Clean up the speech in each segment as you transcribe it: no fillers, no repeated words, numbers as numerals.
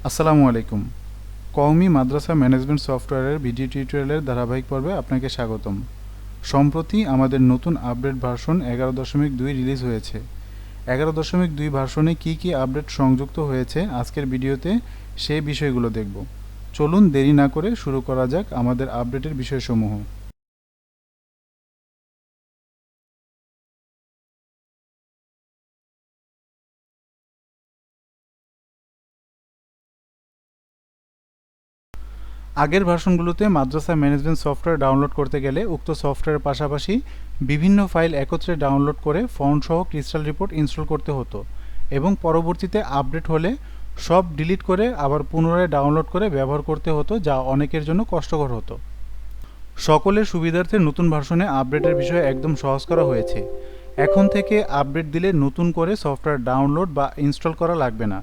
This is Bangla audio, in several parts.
আসসালামু আলাইকুম। কওমি মাদ্রাসা ম্যানেজমেন্ট সফটওয়্যারের ভিডিও টিউটোরিয়ালের ধারাবাহিক পর্বে আপনাকে স্বাগতম। সম্প্রতি আমাদের নতুন আপডেট ভার্সন 11.2 রিলিজ হয়েছে। 11.2 ভার্সনে কী কী আপডেট সংযুক্ত হয়েছে আজকের ভিডিওতে সেই বিষয়গুলো দেখব। চলুন দেরি না করে শুরু করা যাক আমাদের আপডেটের বিষয়সমূহ। আগের ভার্সনগুলোতে মাদ্রাসা ম্যানেজমেন্ট সফটওয়্যার ডাউনলোড করতে গেলে উক্ত সফটওয়্যারের পাশাপাশি বিভিন্ন ফাইল একত্রে ডাউনলোড করে ফন্ট সহ ক্রিস্টাল রিপোর্ট ইনস্টল করতে হতো এবং পরবর্তীতে আপডেট হলে সব ডিলিট করে আবার পুনরায় ডাউনলোড করে ব্যবহার করতে হতো, যা অনেকের জন্য কষ্টকর হতো। সকলের সুবিধার্থে নতুন ভার্সনে আপডেটের বিষয় একদম সহজ করা হয়েছে। এখন থেকে আপডেট দিলে নতুন করে সফটওয়্যার ডাউনলোড বা ইনস্টল করা লাগবে না।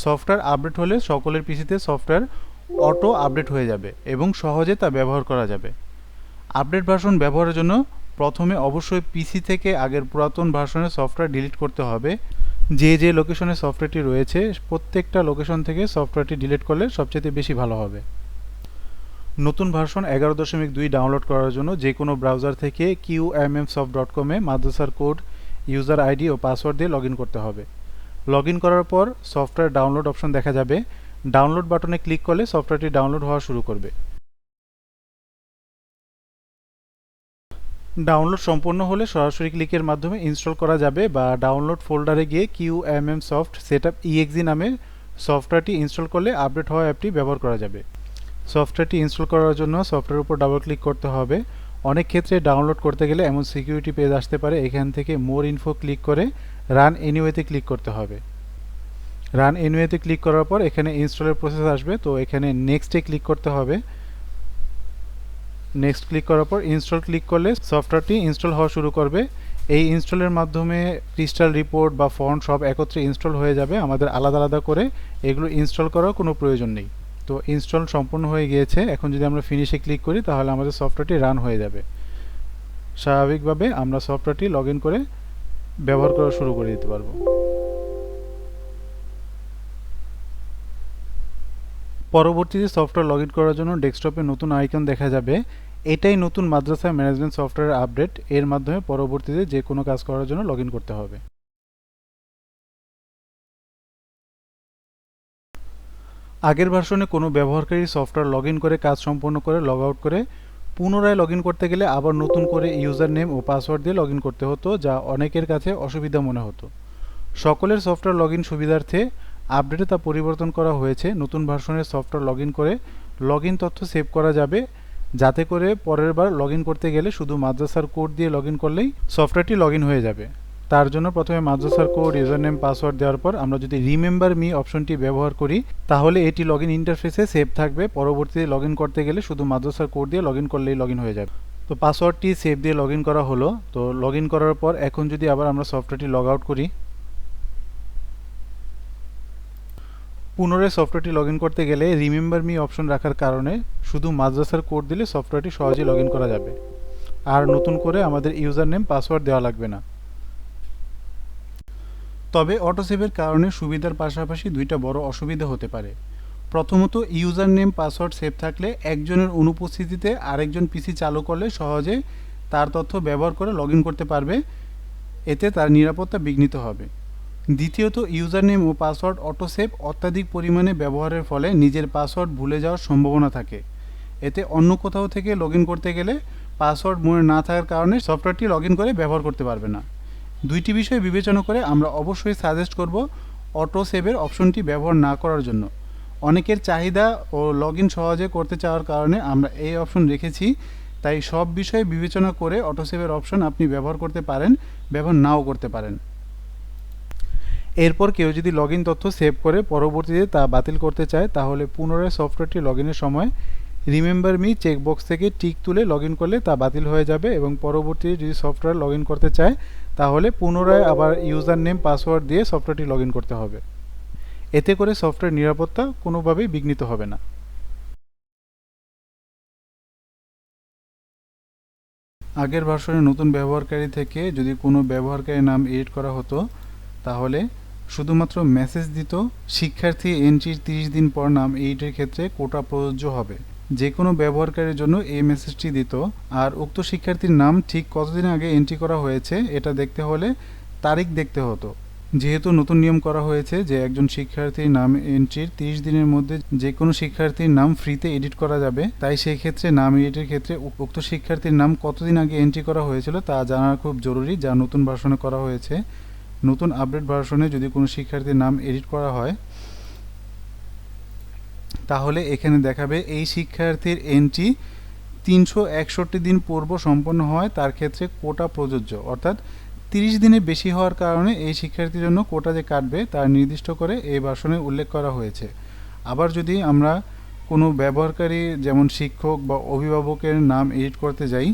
সফটওয়্যার আপডেট হলে সকলের পিসিতে সফটওয়্যার অটো আপডেট হয়ে যাবে এবং সহজে তা ব্যবহার করা যাবে। আপডেট ভার্সন ব্যবহারের জন্য প্রথমে অবশ্যই পিসি থেকে আগের পুরাতন ভার্সনের সফটওয়্যার ডিলিট করতে হবে। যে লোকেশনে সফটওয়্যারটি রয়েছে প্রত্যেকটা লোকেশন থেকে সফটওয়্যারটি ডিলিট করলে সবচেয়ে বেশি ভালো হবে। নতুন ভার্সন 11.2 ডাউনলোড করার জন্য যে কোনো ব্রাউজার থেকে qmmsoft.com-এ মাদ্রাসার কোড, ইউজার আইডি ও পাসওয়ার্ড দিয়ে লগ ইন করতে হবে। লগ ইন করার পর সফটওয়্যার ডাউনলোড অপশন দেখা যাবে। ডাউনলোড বাটনে ক্লিক করলে সফটওয়্যারটি ডাউনলোড হওয়া শুরু করবে। ডাউনলোড সম্পন্ন হলে সরাসরি ক্লিকের মাধ্যমে ইনস্টল করা যাবে বা ডাউনলোড ফোল্ডারে গিয়ে QMMsoft সেটআপ exe নামে সফটওয়্যারটি ইনস্টল করলে আপডেট হওয়া অ্যাপটি ব্যবহার করা যাবে। সফটওয়্যারটি ইনস্টল করার জন্য সফটওয়্যারের উপর ডাবল ক্লিক করতে হবে। অনেক ক্ষেত্রে ডাউনলোড করতে গেলে এমন সিকিউরিটি পেজ আসতে পারে, এখান থেকে মোর ইনফো ক্লিক করে রান এনিওয়েতে ক্লিক করতে হবে। রান এনিওয়েতে ক্লিক করার পর এখানে ইনস্টলের প্রসেস আসবে, তো এখানে নেক্সটে ক্লিক করতে হবে। নেক্সট ক্লিক করার পর ইনস্টল ক্লিক করলে সফটওয়্যারটি ইনস্টল হওয়া শুরু করবে। এই ইনস্টলের মাধ্যমে ক্রিস্টাল রিপোর্ট বা ফন্ট সব একত্রে ইনস্টল হয়ে যাবে। আমাদের আলাদা আলাদা করে এগুলো ইনস্টল করার কোনো প্রয়োজন নেই। তো ইনস্টল সম্পূর্ণ হয়ে গিয়েছে। এখন যদি আমরা ফিনিশে ক্লিক করি তাহলে আমাদের সফটওয়্যারটি রান হয়ে যাবে। স্বাভাবিকভাবে আমরা সফটওয়্যারটি লগ ইন করে ব্যবহার করা শুরু করে দিতে পারবো। পরবর্তীতে সফটওয়্যার লগ ইন করার জন্য ডেস্কটপে নতুন আইকন দেখা যাবে। এটাই নতুন মাদ্রাসা ম্যানেজমেন্ট সফটওয়্যার আপডেট। এর মাধ্যমে পরবর্তীতে যে কোনো কাজ করার জন্য লগ ইন করতে হবে। আগের ভার্সনে কোনো ব্যবহারকারী সফটওয়্যার লগ ইন করে কাজ সম্পন্ন করে লগ আউট করে পুনরায় লগ ইন করতে গেলে আবার নতুন করে ইউজার নেম ও পাসওয়ার্ড দিয়ে লগ ইন করতে হতো, যা অনেকের কাছে অসুবিধা মনে হতো। সকলের সফটওয়্যার লগ ইন সুবিধার্থে আপডেটে তা পরিবর্তন করা হয়েছে। নতুন ভার্সনের সফটওয়্যার লগ ইন করে লগ ইন তথ্য সেভ করা যাবে, যাতে করে পরের বার লগ ইন করতে গেলে শুধু মাদ্রাসার কোড দিয়ে লগ ইন করলেই সফটওয়্যারটি লগ ইন হয়ে যাবে। তার জন্য প্রথমে মাদ্রাসার কোড, ইউজার নেম, পাসওয়ার্ড দেওয়ার পর আমরা যদি রিমেম্বার মি অপশনটি ব্যবহার করি তাহলে এটি লগ ইন ইন্টারফেসে সেভ থাকবে। পরবর্তীতে লগ ইন করতে গেলে শুধু মাদ্রাসার কোড দিয়ে লগ ইন করলেই লগ ইন হয়ে যাবে। তো পাসওয়ার্ডটি সেভ দিয়ে লগ ইন করা হলো। তো লগ ইন করার পর এখন যদি আবার আমরা সফটওয়্যারটি লগ আউট করি, পুনরায় সফটওয়্যারটি লগ ইন করতে গেলে রিমেম্বার মি অপশন রাখার কারণে শুধু মাদ্রাসার কোড দিলে সফটওয়্যারটি সহজেই লগ ইন করা যাবে, আর নতুন করে আমাদের ইউজার নেম, পাসওয়ার্ড দেওয়া লাগবে না। তবে অটো সেভের কারণে সুবিধার পাশাপাশি দুইটা বড় অসুবিধা হতে পারে। প্রথমত, ইউজার নেম পাসওয়ার্ড সেভ থাকলে একজনের অনুপস্থিতিতে আরেকজন পিসি চালু করলে সহজে তার তথ্য ব্যবহার করে লগ ইন করতে পারবে, এতে তার নিরাপত্তা বিঘ্নিত হবে। দ্বিতীয়ত, ইউজার নেম ও পাসওয়ার্ড অটো সেভ অত্যাধিক পরিমাণে ব্যবহারের ফলে নিজের পাসওয়ার্ড ভুলে যাওয়ার সম্ভাবনা থাকে। এতে অন্য কোথাও থেকে লগ ইন করতে গেলে পাসওয়ার্ড মনে না থাকার কারণে সফটওয়্যারটি লগ ইন করে ব্যবহার করতে পারবে না। দুইটি বিষয় বিবেচনা করে আমরা অবশ্যই সাজেস্ট করব অটো সেভের অপশনটি ব্যবহার না করার জন্য। অনেকের চাহিদা ও লগ ইন সহজে করতে চাওয়ার কারণে আমরা এই অপশন রেখেছি। তাই সব বিষয় বিবেচনা করে অটো সেভের অপশন আপনি ব্যবহার করতে পারেন, ব্যবহার নাও করতে পারেন। এরপর কেউ যদি লগ ইন তথ্য সেভ করে পরবর্তীতে তা বাতিল করতে চায় তাহলে পুনরায় সফটওয়্যারটি লগ ইনের সময় রিমেম্বার মি চেকবক্স থেকে টিক তুলে লগ ইন করলে তা বাতিল হয়ে যাবে এবং পরবর্তীতে যদি সফটওয়্যার লগ ইন করতে চায় তাহলে পুনরায় আবার ইউজার নেম, পাসওয়ার্ড দিয়ে সফটওয়্যারটি লগ ইন করতে হবে। এতে করে সফটওয়্যার নিরাপত্তা কোনোভাবেই বিঘ্নিত হবে না। আগের ভার্সনে নতুন ব্যবহারকারী থেকে যদি কোনো ব্যবহারকারীর নাম এডিট করা হতো তাহলে শুধুমাত্র মেসেজ দিত শিক্ষার্থী এন্ট্রির 30 দিন পর নাম এডিটের ক্ষেত্রে কোটা প্রযোজ্য হবে। যে কোনো ব্যবহারকারীর জন্য এই মেসেজটি দিত। আর উক্ত শিক্ষার্থীর নাম ঠিক কতদিন আগে এন্ট্রি করা হয়েছে এটা দেখতে হলে তারিখ দেখতে হতো। যেহেতু নতুন নিয়ম করা হয়েছে যে একজন শিক্ষার্থীর নাম এন্ট্রির 30 দিনের মধ্যে যে কোনো শিক্ষার্থীর নাম ফ্রিতে এডিট করা যাবে, তাই সেই ক্ষেত্রে নাম এডিটের ক্ষেত্রে উক্ত শিক্ষার্থীর নাম কতদিন আগে এন্ট্রি করা হয়েছিল তা জানা খুব জরুরি, যা নতুন ভার্সনে করা হয়েছে। নতুন আপডেট ভার্সনে যদি কোনো শিক্ষার্থীর নাম এডিট করা হয় তাহলে এখানে দেখাবে এই শিক্ষার্থীর এন্ট্রি 361 দিন পূর্ব সম্পন্ন হয়, তার ক্ষেত্রে কোটা প্রযোজ্য। অর্থাৎ 30 দিনের বেশি হওয়ার কারণে এই শিক্ষার্থীর জন্য কোটা যে কাটবে তা নির্দিষ্ট করে এই ভার্সনে উল্লেখ করা হয়েছে। আবার যদি আমরা কোনো ব্যবহারকারী যেমন শিক্ষক বা অভিভাবকের নাম এডিট করতে যাই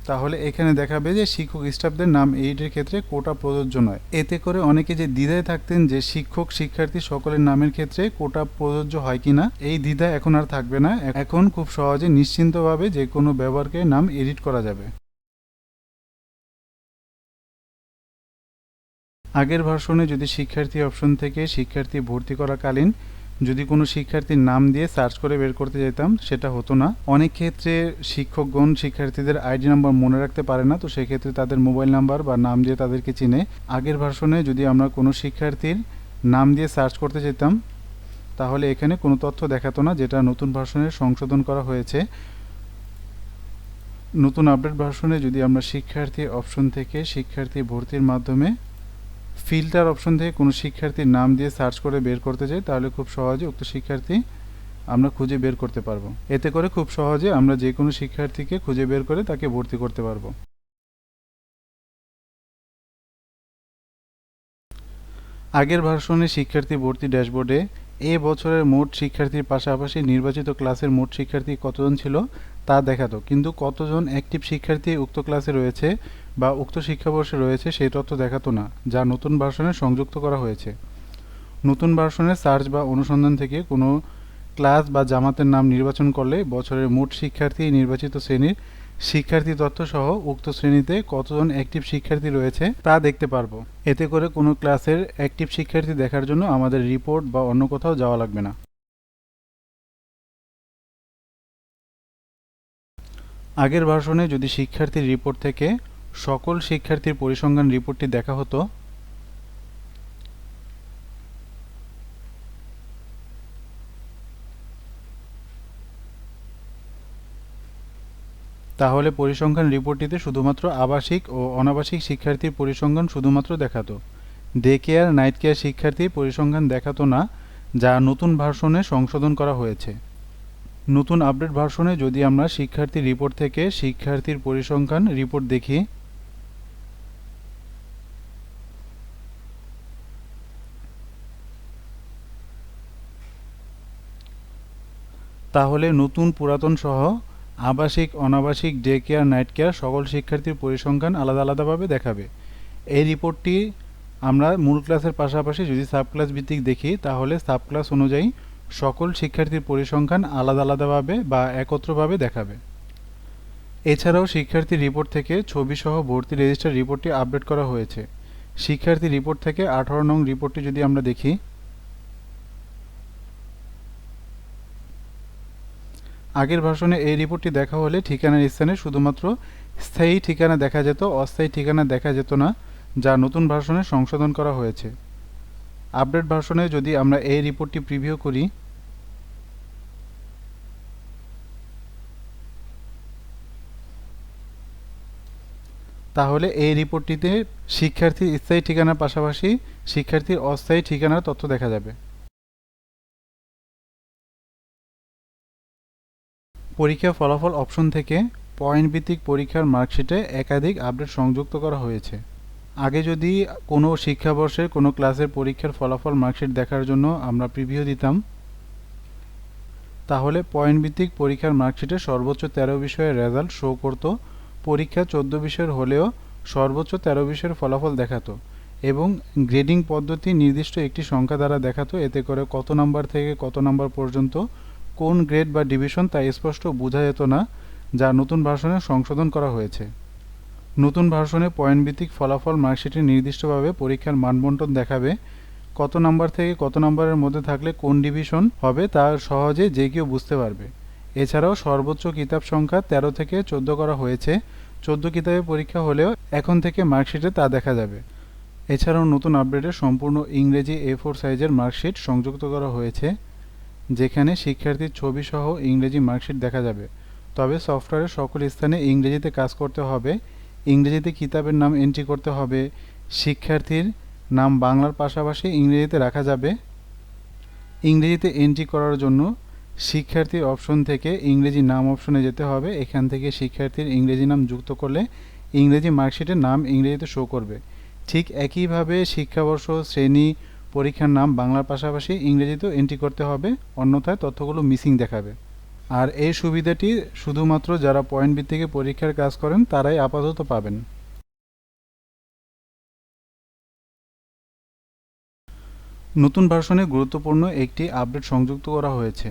তাহলে এখানে দেখাবে যে শিক্ষক স্টাফদের নাম এডিটের ক্ষেত্রে কোটা প্রযোজ্য নয়। এতে করে অনেকে যে দ্বিধায় থাকতেন যে শিক্ষক শিক্ষার্থী সকলের নামের ক্ষেত্রে কোটা প্রযোজ্য হয় কিনা, এই দ্বিধা এখন আর থাকবে না। এখন খুব সহজে নিশ্চিন্তভাবে যে কোনো ব্যবহারকারীর নাম এডিট করা যাবে। আগের ভার্সনে যদি শিক্ষার্থী অপশন থেকে শিক্ষার্থী ভর্তি করাকালীন যদি কোনো শিক্ষার্থীর নাম দিয়ে সার্চ করে বের করতে যেতাম সেটা হতো না। অনেক ক্ষেত্রে শিক্ষকগণ শিক্ষার্থীদের আইডি নাম্বার মনে রাখতে পারে না, তো সেক্ষেত্রে তাদের মোবাইল নাম্বার বা নাম দিয়ে তাদেরকে চিনে। আগের ভার্সনে যদি আমরা কোনো শিক্ষার্থীর নাম দিয়ে সার্চ করতে যেতাম তাহলে এখানে কোনো তথ্য দেখাতো না, যেটা নতুন ভার্সনে সংশোধন করা হয়েছে। নতুন আপডেট ভার্সনে যদি আমরা শিক্ষার্থী অপশন থেকে শিক্ষার্থী ভর্তির মাধ্যমে ফিল্টার অপশন থেকে কোনো শিক্ষার্থীর নাম দিয়ে সার্চ করে বের করতে চাই তাহলে খুব সহজে উক্ত শিক্ষার্থী আমরা খুঁজে বের করতে পারবো। এতে করে খুব সহজে আমরা যে কোনো শিক্ষার্থীকে খুঁজে বের করে তাকে ভর্তি করতে পারবো। আগের ভার্সনে শিক্ষার্থী ভর্তি ড্যাশবোর্ডে এ বছরের মোট শিক্ষার্থীর পাশাপাশি নির্বাচিত ক্লাসের মোট শিক্ষার্থী কতজন ছিল তা দেখাতো, কিন্তু কতজন অ্যাক্টিভ শিক্ষার্থী উক্ত ক্লাসে রয়েছে বা উক্ত শিক্ষাবর্ষে রয়েছে সেই তথ্য দেখাতো না, যা নতুন ভার্সনে সংযুক্ত করা হয়েছে। নতুন ভার্সনে সার্চ বা অনুসন্ধান থেকে কোনো ক্লাস বা জামাতের নাম নির্বাচন করলে বছরের মোট শিক্ষার্থী নির্বাচিত শ্রেণীর শিক্ষার্থী তথ্য সহ উক্ত শ্রেণীতে কতজন অ্যাক্টিভ শিক্ষার্থী রয়েছে তা দেখতে পারবো। এতে করে কোনো ক্লাসের অ্যাক্টিভ শিক্ষার্থী দেখার জন্য আমাদের রিপোর্ট বা অন্য কোথাও যাওয়া লাগবে না। আগের ভার্সনে যদি শিক্ষার্থীর রিপোর্ট থেকে সকল শিক্ষার্থীর পরিসংখ্যান রিপোর্টটি দেখা হতো তাহলে পরিসংখ্যান রিপোর্টটিতে শুধুমাত্র আবাসিক ও অনাবাসিক শিক্ষার্থীর পরিসংখ্যান শুধুমাত্র দেখাতো। ডে কেয়ার নাইট কেয়ার শিক্ষার্থীর পরিসংখ্যান দেখাতো না, যা নতুন ভার্সনে সংশোধন করা হয়েছে। নতুন আপডেট ভার্সনে যদি আমরা শিক্ষার্থীর রিপোর্ট থেকে শিক্ষার্থীর পরিসংখ্যান রিপোর্ট দেখি তাহলে নতুন পুরাতন সহ আবাসিক অনাবাসিক ডে কেয়ার নাইট কেয়ার সকল শিক্ষার্থীর পরিসংখ্যান আলাদা আলাদাভাবে দেখাবে। এই রিপোর্টটি আমরা মূল ক্লাসের পাশাপাশি যদি সাব ক্লাস ভিত্তিক দেখি তাহলে সাব ক্লাস অনুযায়ী সকল শিক্ষার্থীর পরিসংখ্যান আলাদা আলাদাভাবে বা একত্রভাবে দেখাবে। এছাড়াও শিক্ষার্থীর রিপোর্ট থেকে ছবিসহ ভর্তি রেজিস্টার রিপোর্টটি আপডেট করা হয়েছে। শিক্ষার্থী রিপোর্ট থেকে 18 নং রিপোর্টটি যদি আমরা দেখি আগের ভার্সনে এই রিপোর্টটি দেখা হলে ঠিকানার স্থানে শুধুমাত্র স্থায়ী ঠিকানা দেখা যেত, অস্থায়ী ঠিকানা দেখা যেত না, যা নতুন ভার্সনে সংশোধন করা হয়েছে। আপডেট ভার্সনে যদি আমরা এই রিপোর্টটি প্রিভিউ করি তাহলে এই রিপোর্টটিতে শিক্ষার্থীর স্থায়ী ঠিকানার পাশাপাশি শিক্ষার্থীর অস্থায়ী ঠিকানার তথ্য দেখা যাবে। পরীক্ষা ফলাফল অপশন থেকে পয়েন্ট ভিত্তিক পরীক্ষার মার্কশিটে একাধিক আপডেট সংযুক্ত করা হয়েছে। আগে যদি কোনো শিক্ষাবর্ষের কোনো ক্লাসের পরীক্ষার ফলাফল মার্কশিট দেখার জন্য আমরা প্রিভিউ দিতাম তাহলে পয়েন্ট ভিত্তিক পরীক্ষার মার্কশিটে সর্বোচ্চ 13 বিষয়ের রেজাল্ট শো করত। পরীক্ষা 14 বিষয়ের হলেও সর্বোচ্চ 13 বিষয়ের ফলাফল দেখাতো এবং গ্রেডিং পদ্ধতি নির্দিষ্ট একটি সংখ্যা দ্বারা দেখাতো। এতে করে কত নাম্বার থেকে কত নাম্বার পর্যন্ত কোন গ্রেড বা ডিভিশন তা স্পষ্ট বোঝা যেত না, যা নতুন ভার্সনে সংশোধন করা হয়েছে। নতুন ভার্সনে পয়েন্ট ভিত্তিক ফলাফল মার্কশিটে নির্দিষ্টভাবে পরীক্ষার মানবণ্টন দেখাবে। কত নাম্বার থেকে কত নাম্বারের মধ্যে থাকলে কোন ডিভিশন হবে তা সহজে যে কেউ বুঝতে পারবে। এছাড়াও সর্বোচ্চ কিতাব সংখ্যা 13 থেকে 14 করা হয়েছে। 14 কিতাবে পরীক্ষা হলেও এখন থেকে মার্কশিটে তা দেখা যাবে। এছাড়াও নতুন আপডেটে সম্পূর্ণ ইংরেজি A4 সাইজের মার্কশিট সংযুক্ত করা হয়েছে, যেখানে শিক্ষার্থীর ছবি সহ ইংরেজি মার্কশিট দেখা যাবে। তবে সফটওয়্যারের সকল স্থানে ইংরেজিতে কাজ করতে হবে। ইংরেজিতে কিতাবের নাম এন্ট্রি করতে হবে। শিক্ষার্থীর নাম বাংলার পাশাপাশি ইংরেজিতে রাখা যাবে। ইংরেজিতে এন্ট্রি করার জন্য শিক্ষার্থীর অপশন থেকে ইংরেজি নাম অপশনে যেতে হবে। এখান থেকে শিক্ষার্থীর ইংরেজি নাম যুক্ত করলে ইংরেজি মার্কশিটের নাম ইংরেজিতে শো করবে। ঠিক একইভাবে শিক্ষাবর্ষ, শ্রেণী, পরীক্ষার নাম বাংলার পাশাপাশি ইংরেজিতেও এন্ট্রি করতে হবে, অন্যথায় তথ্যগুলো মিসিং দেখাবে। আর এই সুবিধাটি শুধুমাত্র যারা পয়েন্ট ভিত্তিক পরীক্ষার কাজ করেন তারাই আপাতত পাবেন। নতুন ভার্সনে গুরুত্বপূর্ণ একটি আপডেট সংযুক্ত করা হয়েছে।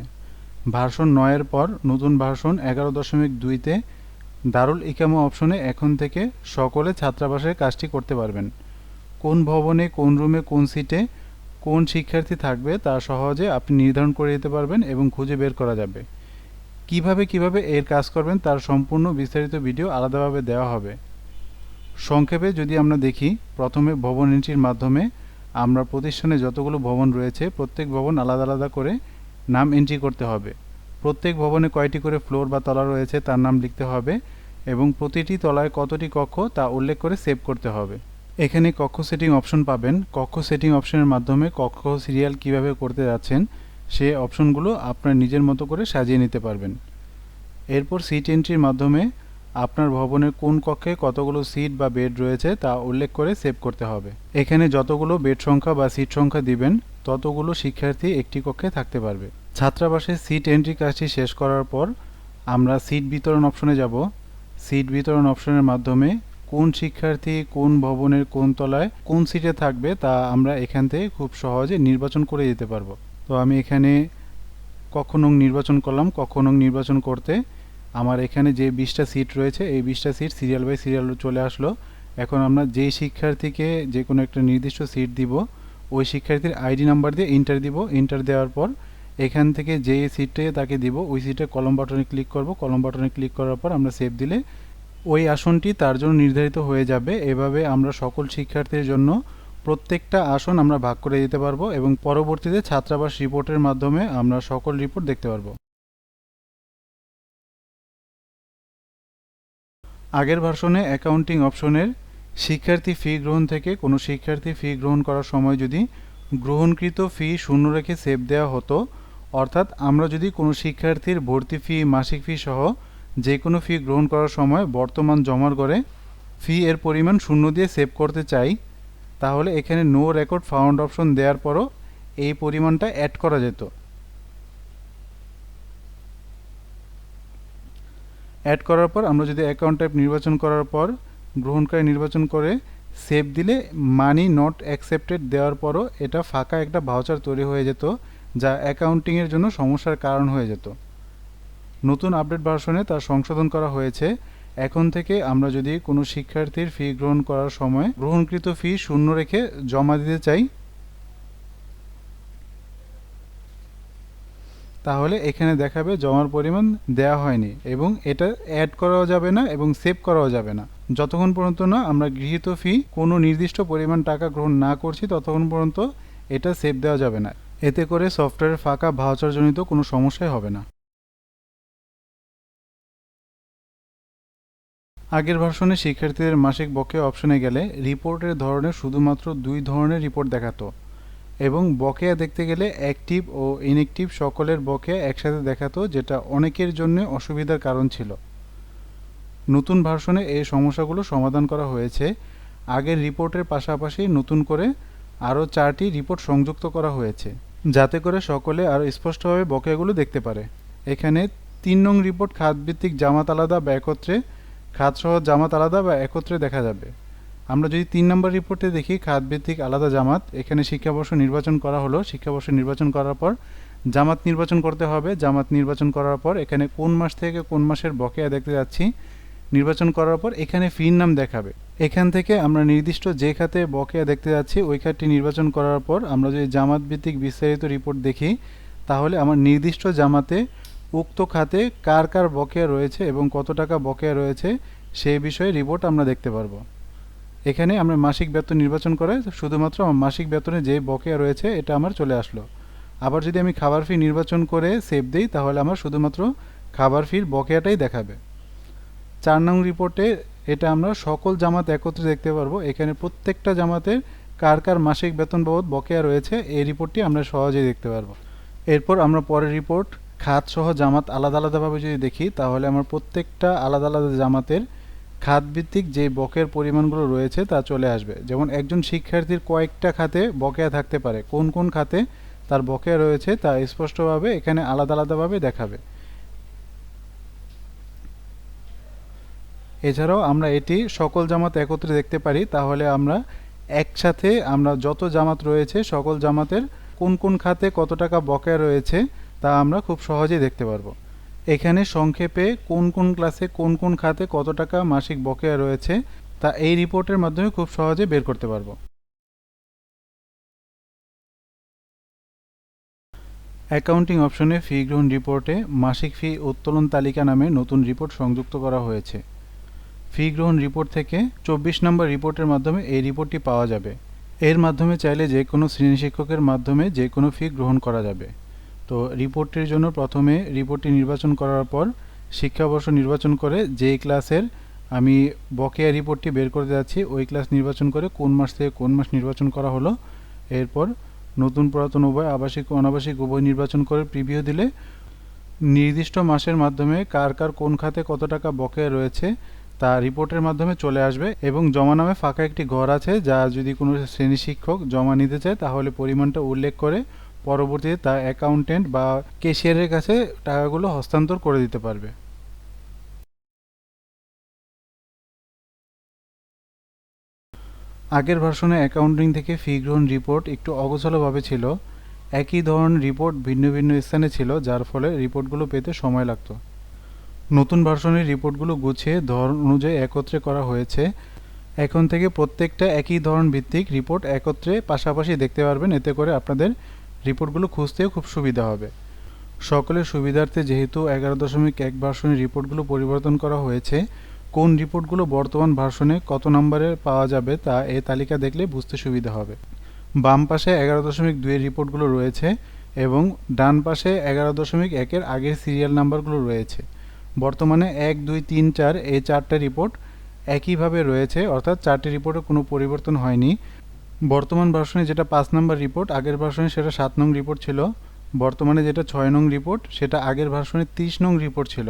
ভার্সন 9-এর পর নতুন ভার্সন 11.2-তে দারুল ইকামা অপশনে এখন থেকে সকলে ছাত্রাবাসের কাজটি করতে পারবেন। কোন ভবনে, কোন রুমে, কোন সিটে কোন শিক্ষার্থী থাকবে তা সহজে আপনি নির্ধারণ করে দিতে পারবেন এবং খুঁজে বের করা যাবে। কিভাবে এর কাজ করবেন তার সম্পূর্ণ বিস্তারিত ভিডিও আলাদাভাবে দেওয়া হবে। সংক্ষেপে যদি আমরা দেখি, প্রথমে ভবন এন্ট্রির মাধ্যমে আমরা প্রতিষ্ঠানে যতগুলো ভবন রয়েছে প্রত্যেক ভবন আলাদা আলাদা করে নাম এন্ট্রি করতে হবে। প্রত্যেক ভবনে কয়টি করে ফ্লোর বা তলা রয়েছে তার নাম লিখতে হবে এবং প্রতিটি তলায় কতটি কক্ষ তা উল্লেখ করে সেভ করতে হবে। এখানে কক্ষ সেটিং অপশন পাবেন। কক্ষ সেটিং অপশনের মাধ্যমে কক্ষ সিরিয়াল কিভাবে করতে যাচ্ছেন সে অপশনগুলো আপনার নিজের মতো করে সাজিয়ে নিতে পারবেন। এরপর সিট এন্ট্রির মাধ্যমে আপনার ভবনের কোন কক্ষে কতগুলো সিট বা বেড রয়েছে তা উল্লেখ করে সেভ করতে হবে। এখানে যতগুলো বেড সংখ্যা বা সিট সংখ্যা দিবেন ততগুলো শিক্ষার্থী একটি কক্ষে থাকতে পারবে। ছাত্রাবাসের সিট এন্ট্রি কাজটি শেষ করার পর আমরা সিট বিতরণ অপশনে যাব। সিট বিতরণ অপশনের মাধ্যমে কোন শিক্ষার্থী কোন ভবনের কোন তলায় কোন সিটে থাকবে তা আমরা এখান থেকে খুব সহজে নির্বাচন করে দিতে পারবো। তো আমি এখানে কক্ষ নং নির্বাচন করলাম। কক্ষ নং নির্বাচন করতে আমার এখানে যে 20টা সিট রয়েছে এই 20টা সিট সিরিয়াল বাই সিরিয়াল চলে আসলো। এখন আমরা যেই শিক্ষার্থীকে যে কোনো একটা নির্দিষ্ট সিট দিব ওই শিক্ষার্থীর আইডি নাম্বার দিয়ে এন্টার দিব। এন্টার দেওয়ার পর এখান থেকে যে সিটে তাকে দিব ওই সিটে কলম বাটনে ক্লিক করব। কলম বাটনে ক্লিক করার পর আমরা সেভ দিলে ওই আসনটি তার জন্য নির্ধারিত হয়ে যাবে। এভাবে আমরা সকল শিক্ষার্থীর জন্য প্রত্যেকটা আসন আমরা ভাগ করে দিতে পারবো এবং পরবর্তীতে ছাত্রাবাস রিপোর্টের মাধ্যমে আমরা সকল রিপোর্ট দেখতে পারবো। আগের ভার্সনে অ্যাকাউন্টিং অপশনের শিক্ষার্থী ফি গ্রহণ থেকে কোনো শিক্ষার্থী ফি গ্রহণ করার সময় যদি গ্রহণকৃত ফি শূন্য রেখে সেভ দেওয়া হতো, অর্থাৎ আমরা যদি কোনো শিক্ষার্থীর ভর্তি ফি, মাসিক ফি সহ যে কোনো ফি গ্রহণ করার সময় বর্তমান জমার ঘরে ফি এর পরিমাণ শূন্য দিয়ে সেভ করতে চাই, তাহলে এখানে নো রেকর্ড ফাউন্ড অপশন দেওয়ার পরও এই পরিমাণটা অ্যাড করা যেত। অ্যাড করার পর আমরা যদি অ্যাকাউন্ট টাইপ নির্বাচন করার পর গ্রহণকারী নির্বাচন করে সেভ দিলে মানি নট অ্যাকসেপ্টেড দেওয়ার পরও এটা ফাঁকা একটা ভাউচার তৈরি হয়ে যেত, যা অ্যাকাউন্টিংয়ের জন্য সমস্যার কারণ হয়ে যেত। নতুন আপডেট ভার্সনে তা সংশোধন করা হয়েছে। এখন থেকে আমরা যদি কোনো শিক্ষার্থীর ফি গ্রহণ করার সময় গ্রহণকৃত ফি শূন্য রেখে জমা দিতে চাই, তাহলে এখানে দেখাবে জমার পরিমাণ দেওয়া হয়নি এবং এটা অ্যাড করাও যাবে না এবং সেভ করাও যাবে না। যতক্ষণ পর্যন্ত না আমরা গৃহীত ফি কোনো নির্দিষ্ট পরিমাণ টাকা গ্রহণ না করছি ততক্ষণ পর্যন্ত এটা সেভ দেওয়া যাবে না। এতে করে সফটওয়্যারের ফাঁকা ভাউচারজনিত কোনো সমস্যাই হবে না। আগের ভার্সনে শিক্ষার্থীদের মাসিক বকেয়া অপশনে গেলে রিপোর্টের ধরনের শুধুমাত্র 2 ধরনের রিপোর্ট দেখাতো এবং বকেয়া দেখতে গেলে অ্যাক্টিভ ও ইনঅ্যাক্টিভ সকলের বকেয়া একসাথে দেখাতো, যেটা অনেকের জন্য অসুবিধার কারণ ছিল। নতুন ভার্সনে এই সমস্যাগুলো সমাধান করা হয়েছে। আগের রিপোর্টের পাশাপাশি নতুন করে আরও 4টি রিপোর্ট সংযুক্ত করা হয়েছে, যাতে করে সকলে আরও স্পষ্টভাবে বকেয়াগুলো দেখতে পারে। এখানে 3 নং রিপোর্ট খাতভিত্তিক জামাত আলাদা বা একত্রে, খাতসহ জামাত আলাদা বা একত্রে দেখা যাবে। আমরা যদি 3 নম্বর রিপোর্টে দেখি খাতভিত্তিক আলাদা জামাত, এখানে শিক্ষাবর্ষ নির্বাচন করা হলো। শিক্ষাবর্ষ নির্বাচন করার পর জামাত নির্বাচন করতে হবে। জামাত নির্বাচন করার পর এখানে কোন মাস থেকে কোন মাসের বকেয়া দেখতে যাচ্ছি নির্বাচন করার পর এখানে ফির নাম দেখাবে। এখান থেকে আমরা নির্দিষ্ট যে খাতে বকেয়া দেখতে যাচ্ছি ওই খাতটি নির্বাচন করার পর আমরা যদি জামাত ভিত্তিক বিস্তারিত রিপোর্ট দেখি, তাহলে আমার নির্দিষ্ট জামাতে উক্ত খাতে কার কার বকেয়া রয়েছে এবং কত টাকা বকেয়া রয়েছে সেই বিষয়ে রিপোর্ট আমরা দেখতে পারবো। এখানে আমরা মাসিক বেতন নির্বাচন করে শুধুমাত্র আমার মাসিক বেতনে যে বকেয়া রয়েছে এটা আমার চলে আসলো। আবার যদি আমি খাবার ফি নির্বাচন করে সেভ দিই, তাহলে আমার শুধুমাত্র খাবার ফির বকেয়াটাই দেখাবে। 4 নং রিপোর্টে এটা আমরা সকল জামাত একত্রে দেখতে পারবো। এখানে প্রত্যেকটা জামাতের কার কার মাসিক বেতন বাবদ বকেয়া রয়েছে এই রিপোর্টটি আমরা সহজেই দেখতে পারবো। এরপর আমরা পরের রিপোর্ট খাত সহ জামাত আলাদা আলাদাভাবে যদি দেখি, তাহলে আমার প্রত্যেকটা আলাদা আলাদা জামাতের খাতভিত্তিক যে বকেয়ার পরিমাণগুলো রয়েছে তা চলে আসবে। যেমন একজন শিক্ষার্থীর কয়েকটা খাতে বকেয়া থাকতে পারে, কোন কোন খাতে তার বকেয়া রয়েছে তা স্পষ্টভাবে এখানে আলাদা আলাদাভাবে দেখাবে। এছাড়াও আমরা এটি সকল জামাত একত্রে দেখতে পারি, তাহলে আমরা একসাথে আমরা যত জামাত রয়েছে সকল জামাতের কোন কোন খাতে কত টাকা বকেয়া রয়েছে তা আমরা খুব সহজেই দেখতে পারবো। এখানে সংক্ষেপে কোন কোন ক্লাসে কোন কোন খাতে কত টাকা মাসিক বকেয়া রয়েছে তা এই রিপোর্টের মাধ্যমে খুব সহজে বের করতে পারবো। অ্যাকাউন্টিং অপশনে ফি গ্রহণ রিপোর্টে মাসিক ফি উত্তোলন তালিকা নামে নতুন রিপোর্ট সংযুক্ত করা হয়েছে। ফি গ্রহণ রিপোর্ট থেকে 24 নম্বর রিপোর্টের মাধ্যমে এই রিপোর্টটি পাওয়া যাবে। এর মাধ্যমে চাইলে যে কোনো শ্রেণী শিক্ষকের মাধ্যমে যে কোনো ফি গ্রহণ করা যাবে। তো রিপোর্টটির জন্য প্রথমে রিপোর্টটি নির্বাচন করার পর শিক্ষাবর্ষ নির্বাচন করে যেই ক্লাসের আমি বকেয়া রিপোর্টটি বের করতে যাচ্ছি ওই ক্লাস নির্বাচন করে কোন মাস থেকে কোন মাস নির্বাচন করা হলো, এরপর নতুন পুরাতন উভয় আবাসিক ও অনাবাসিক উভয় নির্বাচন করে প্রিভিউ দিলে নির্দিষ্ট মাসের মাধ্যমে কার কার কোন খাতে কত টাকা বকেয়া রয়েছে তা রিপোর্টের মাধ্যমে চলে আসবে। এবং জমা নামে ফাঁকা একটি ঘর আছে, যা যদি কোনো শ্রেণী শিক্ষক জমা নিতে চায় তাহলে পরিমাণটা উল্লেখ করে পরবর্তীতে তা অ্যাকাউন্টেন্ট বা ক্যাশিয়ারের কাছে টাকাগুলো হস্তান্তর করে দিতে পারবে। আগের ভার্সনে অ্যাকাউন্টিং থেকে ফি গ্রহণ রিপোর্ট একটু অগোছালোভাবে ছিল, একই ধরনের রিপোর্ট ভিন্ন ভিন্ন স্থানে ছিল, যার ফলে রিপোর্টগুলো পেতে সময় লাগতো। নতুন ভার্সনের রিপোর্টগুলো গুছিয়ে ধরন অনুযায়ী একত্রে করা হয়েছে। এখন থেকে প্রত্যেকটা একই ধরন ভিত্তিক রিপোর্ট একত্রে পাশাপাশি দেখতে পারবেন, এতে করে আপনাদের রিপোর্টগুলো খুঁজতেও খুব সুবিধা হবে। সকলের সুবিধার্থে যেহেতু 11.1 ভার্সনের রিপোর্টগুলো পরিবর্তন করা হয়েছে, কোন রিপোর্টগুলো বর্তমান ভার্সনে কত নম্বরে পাওয়া যাবে তা এই তালিকা দেখলে বুঝতে সুবিধা হবে। বাম পাশে 11.2 এর রিপোর্টগুলো রয়েছে এবং ডান পাশে 11.1 আগের সিরিয়াল নাম্বারগুলো রয়েছে। বর্তমানে 1, 2, 3, 4 এই 4টে রিপোর্ট একইভাবে রয়েছে, অর্থাৎ 4টি রিপোর্টে কোনো পরিবর্তন হয়নি। বর্তমান ভার্সনে যেটা 5 নম্বর রিপোর্ট, আগের ভার্সনে সেটা 7 নং রিপোর্ট ছিল। বর্তমানে যেটা 6 নং রিপোর্ট সেটা আগের ভার্সনে 30 নং রিপোর্ট ছিল।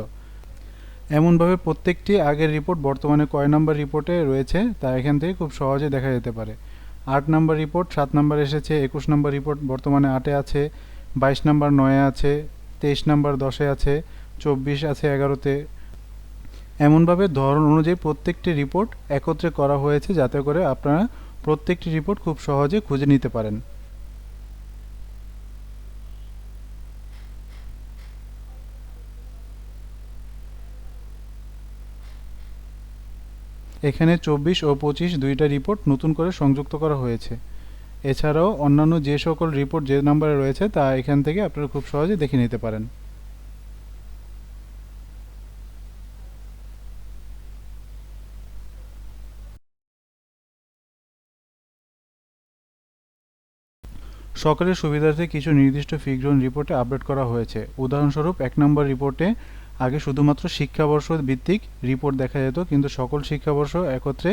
এমনভাবে প্রত্যেকটি আগের রিপোর্ট বর্তমানে কয় নম্বর রিপোর্টে রয়েছে তা এখান থেকে খুব সহজে দেখা যেতে পারে। 8 নম্বর রিপোর্ট 7 নম্বর এসেছে, 21 নম্বর রিপোর্ট বর্তমানে 8-এ আছে, 22 নম্বর 9-এ আছে, 23 নম্বর 10-এ আছে, 24 আছে 11-তে। এমনভাবে ধরন অনুযায়ী প্রত্যেকটি রিপোর্ট একত্রে করা হয়েছে যাতে করে আপনারা প্রত্যেকটি রিপোর্ট খুব সহজে খুঁজে নিতে পারেন। এখানে 24 ও 25 দুইটা রিপোর্ট নতুন করে সংযুক্ত করা হয়েছে। এছাড়াও অন্যান্য যে সকল রিপোর্ট যে নম্বরে রয়েছে তা এখান থেকে আপনারা খুব সহজে দেখে নিতে পারেন। সকলের সুবিধার্থে কিছু নির্দিষ্ট ফি গ্রহণ রিপোর্টে আপডেট করা হয়েছে। উদাহরণস্বরূপ 1 নম্বর রিপোর্টে আগে শুধুমাত্র শিক্ষাবর্ষ ভিত্তিক রিপোর্ট দেখা যেত, কিন্তু সকল শিক্ষাবর্ষ একত্রে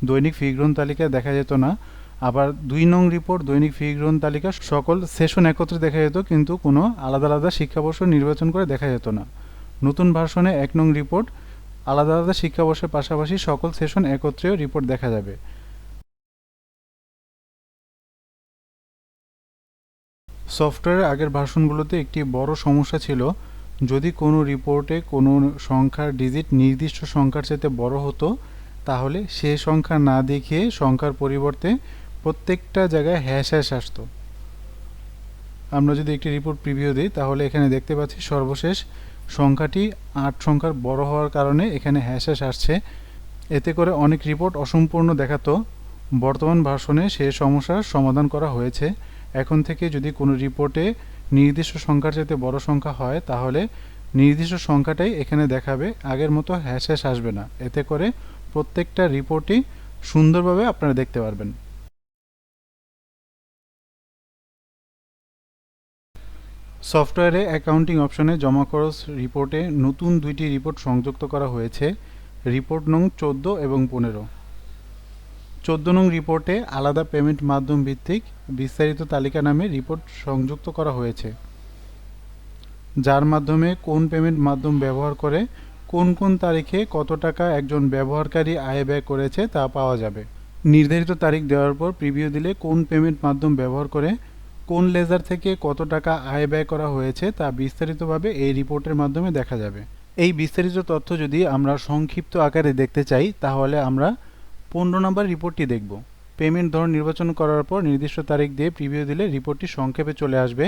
দৈনিক ফি গ্রহণ তালিকায় দেখা যেত না। আবার 2 নং রিপোর্ট দৈনিক ফি গ্রহণ তালিকা সকল সেশন একত্রে দেখা যেত, কিন্তু কোনো আলাদা আলাদা শিক্ষাবর্ষ নির্বাচন করে দেখা যেত না। নতুন ভার্সনে 1 নং রিপোর্ট আলাদা আলাদা শিক্ষাবর্ষের পাশাপাশি সকল সেশন একত্রেও রিপোর্ট দেখা যাবে। সফটওয়্যারের আগের ভার্সনগুলোতে একটি বড় সমস্যা ছিল, যদি কোনো রিপোর্টে কোনো সংখ্যার ডিজিট নির্দিষ্ট সংখ্যার চাইতে বড় হতো তাহলে সে সংখ্যা না দেখিয়ে সংখ্যার পরিবর্তে প্রত্যেকটা জায়গায় হ্যাশ হ্যাশ আসতো। আমরা যদি একটি রিপোর্ট প্রিভিউ দিই তাহলে এখানে দেখতে পাচ্ছি সর্বশেষ সংখ্যাটি ৮ সংখ্যার বড় হওয়ার কারণে এখানে হ্যাশ আসছে। এতে করে অনেক রিপোর্ট অসম্পূর্ণ দেখাতো। বর্তমান ভার্সনে সে সমস্যার সমাধান করা হয়েছে। এখন থেকে যদি কোনো রিপোর্টে নির্দিষ্ট সংখ্যার চাইতে বড় সংখ্যা হয় তাহলে নির্দিষ্ট সংখ্যাটাই এখানে দেখাবে, আগের মতো হ্যাশ আসবে না। এতে করে প্রত্যেকটা রিপোর্টই সুন্দরভাবে আপনারা দেখতে পারবেন। সফটওয়্যারে অ্যাকাউন্টিং অপশনে জমা খরচ রিপোর্টে নতুন 2টি রিপোর্ট সংযুক্ত করা হয়েছে, রিপোর্ট নং 14 এবং 15। 14 নং রিপোর্টে আলাদা পেমেন্ট মাধ্যম ভিত্তিক বিস্তারিত তালিকা নামে রিপোর্ট সংযুক্ত করা হয়েছে, যার মাধ্যমে কোন পেমেন্ট মাধ্যম ব্যবহার করে কোন কোন তারিখে কত টাকা একজন ব্যবহারকারী আয় ব্যয় করেছে তা পাওয়া যাবে। নির্ধারিত তারিখ দেওয়ার পর প্রিভিউ দিলে কোন পেমেন্ট মাধ্যম ব্যবহার করে কোন লেজার থেকে কত টাকা আয় ব্যয় করা হয়েছে তা বিস্তারিতভাবে এই রিপোর্টের মাধ্যমে দেখা যাবে। এই বিস্তারিত তথ্য যদি আমরা সংক্ষিপ্ত আকারে দেখতে চাই তাহলে আমরা 15 নম্বর রিপোর্টটি দেখব। পেমেন্ট ধরন নির্বাচন করার পর নির্দিষ্ট তারিখ দিয়ে প্রিভিউ দিলে রিপোর্টটি সংক্ষেপে চলে আসবে,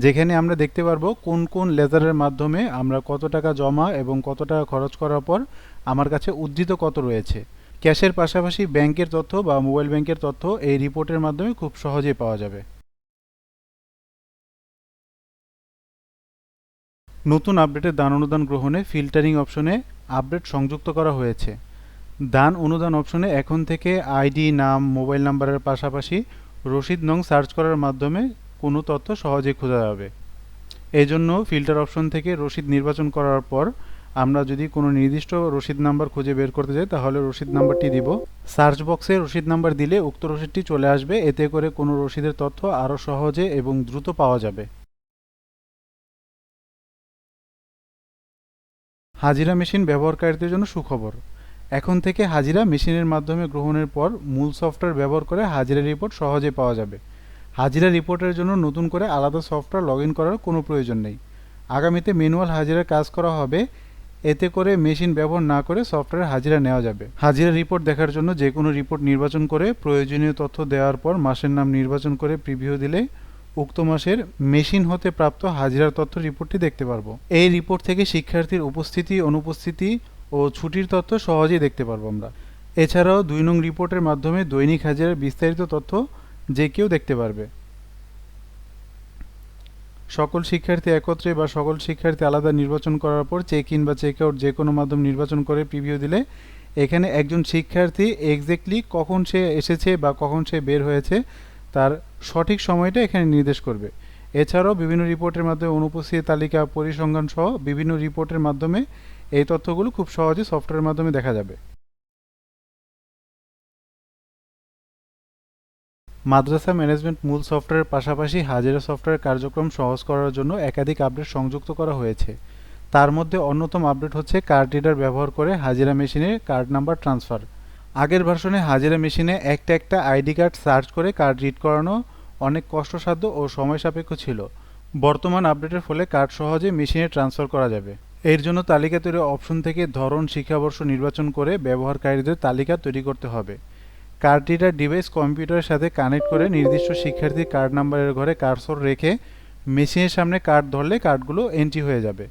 যেখানে আমরা দেখতে পারবো কোন কোন লেজারের মাধ্যমে আমরা কত টাকা জমা এবং কত টাকা খরচ করার পর আমার কাছে উদ্ধৃত কত রয়েছে। ক্যাশের পাশাপাশি ব্যাংকের তথ্য বা মোবাইল ব্যাংকের তথ্য এই রিপোর্টের মাধ্যমে খুব সহজেই পাওয়া যাবে। নতুন আপডেটের দান অনুদান গ্রহণে ফিল্টারিং অপশনে আপডেট সংযুক্ত করা হয়েছে। দান অনুদান অপশনে এখন থেকে আইডি, নাম, মোবাইল নাম্বারের পাশাপাশি রসিদ নং সার্চ করার মাধ্যমে কোনো তথ্য সহজেই খোঁজা যাবে। এই জন্য ফিল্টার অপশন থেকে রসিদ নির্বাচন করার পর আমরা যদি কোনো নির্দিষ্ট রসিদ নাম্বার খুঁজে বের করতে চাই তাহলে রসিদ নাম্বারটি দিব। সার্চ বক্সে রসিদ নাম্বার দিলে উক্ত রসিদটি চলে আসবে, এতে করে কোনো রসিদের তথ্য আরও সহজে এবং দ্রুত পাওয়া যাবে। হাজিরা মেশিন ব্যবহারকারীদের জন্য সুখবর। এখন থেকে হাজিরা মেশিনের মাধ্যমে গ্রহণের পর মূল সফটওয়্যার ব্যবহার করে হাজিরা রিপোর্ট সহজে পাওয়া যাবে। হাজিরা রিপোর্টের জন্য নতুন করে আলাদা সফটওয়্যার লগ ইন করার কোনো প্রয়োজন নেই। আগামীতে ম্যানুয়াল হাজিরার কাজ করা হবে, এতে করে মেশিন ব্যবহার না করে সফটওয়্যার হাজিরা নেওয়া যাবে। হাজিরা রিপোর্ট দেখার জন্য যে কোনো রিপোর্ট নির্বাচন করে প্রয়োজনীয় তথ্য দেওয়ার পর মাসের নাম নির্বাচন করে প্রিভিউ দিলে উক্ত মাসের মেশিন হতে প্রাপ্ত হাজিরার তথ্য রিপোর্টটি দেখতে পারবো। এই রিপোর্ট থেকে শিক্ষার্থীর উপস্থিতি, অনুপস্থিতি ও ছুটির তথ্য সহজেই দেখতে পারবো আমরা। এছাড়াও 2 নং রিপোর্টের মাধ্যমে দৈনিক হাজিরার বিস্তারিত তথ্য যে কেউ দেখতে পারবে। সকল শিক্ষার্থী একত্রে বা সকল শিক্ষার্থী আলাদা নির্বাচন করার পর চেক ইন বা চেক আউট যে কোনো মাধ্যম নির্বাচন করে প্রিভিউ দিলে এখানে একজন শিক্ষার্থী এক্স্যাক্টলি কখন সে এসেছে বা কখন সে বের হয়েছে তার সঠিক সময়টা এখানে নির্দেশ করবে। এছাড়াও বিভিন্ন রিপোর্টের মাধ্যমে অনুপস্থিতি তালিকা, পরিসংখ্যান সহ বিভিন্ন রিপোর্টের মাধ্যমে এই তথ্যগুলো খুব সহজে সফটওয়্যারের মাধ্যমে দেখা যাবে। মাদ্রাসা ম্যানেজমেন্ট মূল সফটওয়্যারের পাশাপাশি হাজিরা সফটওয়্যার কার্যক্রম সহজ করার জন্য একাধিক আপডেট সংযুক্ত করা হয়েছে। তার মধ্যে অন্যতম আপডেট হচ্ছে কার্ড রিডার ব্যবহার করে হাজিরা মেশিনে কার্ড নাম্বার ট্রান্সফার। আগের ভার্সনে হাজিরা মেশিনে একটা একটা আইডি কার্ড সার্চ করে কার্ড রিড করানো অনেক কষ্টসাধ্য ও সময় সাপেক্ষ ছিল। বর্তমান আপডেটের ফলে কার্ড সহজে মেশিনে ট্রান্সফার করা যাবে। এর জন্য তালিকা তৈরি অপশন থেকে ধরন শিক্ষাবর্ষ নির্বাচন করে ব্যবহারকারীদের তালিকা তৈরি করতে হবে। কার্ড রিডার ডিভাইস কম্পিউটারের সাথে কানেক্ট করে নির্দিষ্ট শিক্ষার্থীর কার্ড নাম্বারের ঘরে কার্সর রেখে মেশিনের সামনে কার্ড ধরলে কার্ডগুলো এন্ট্রি হয়ে যাবে।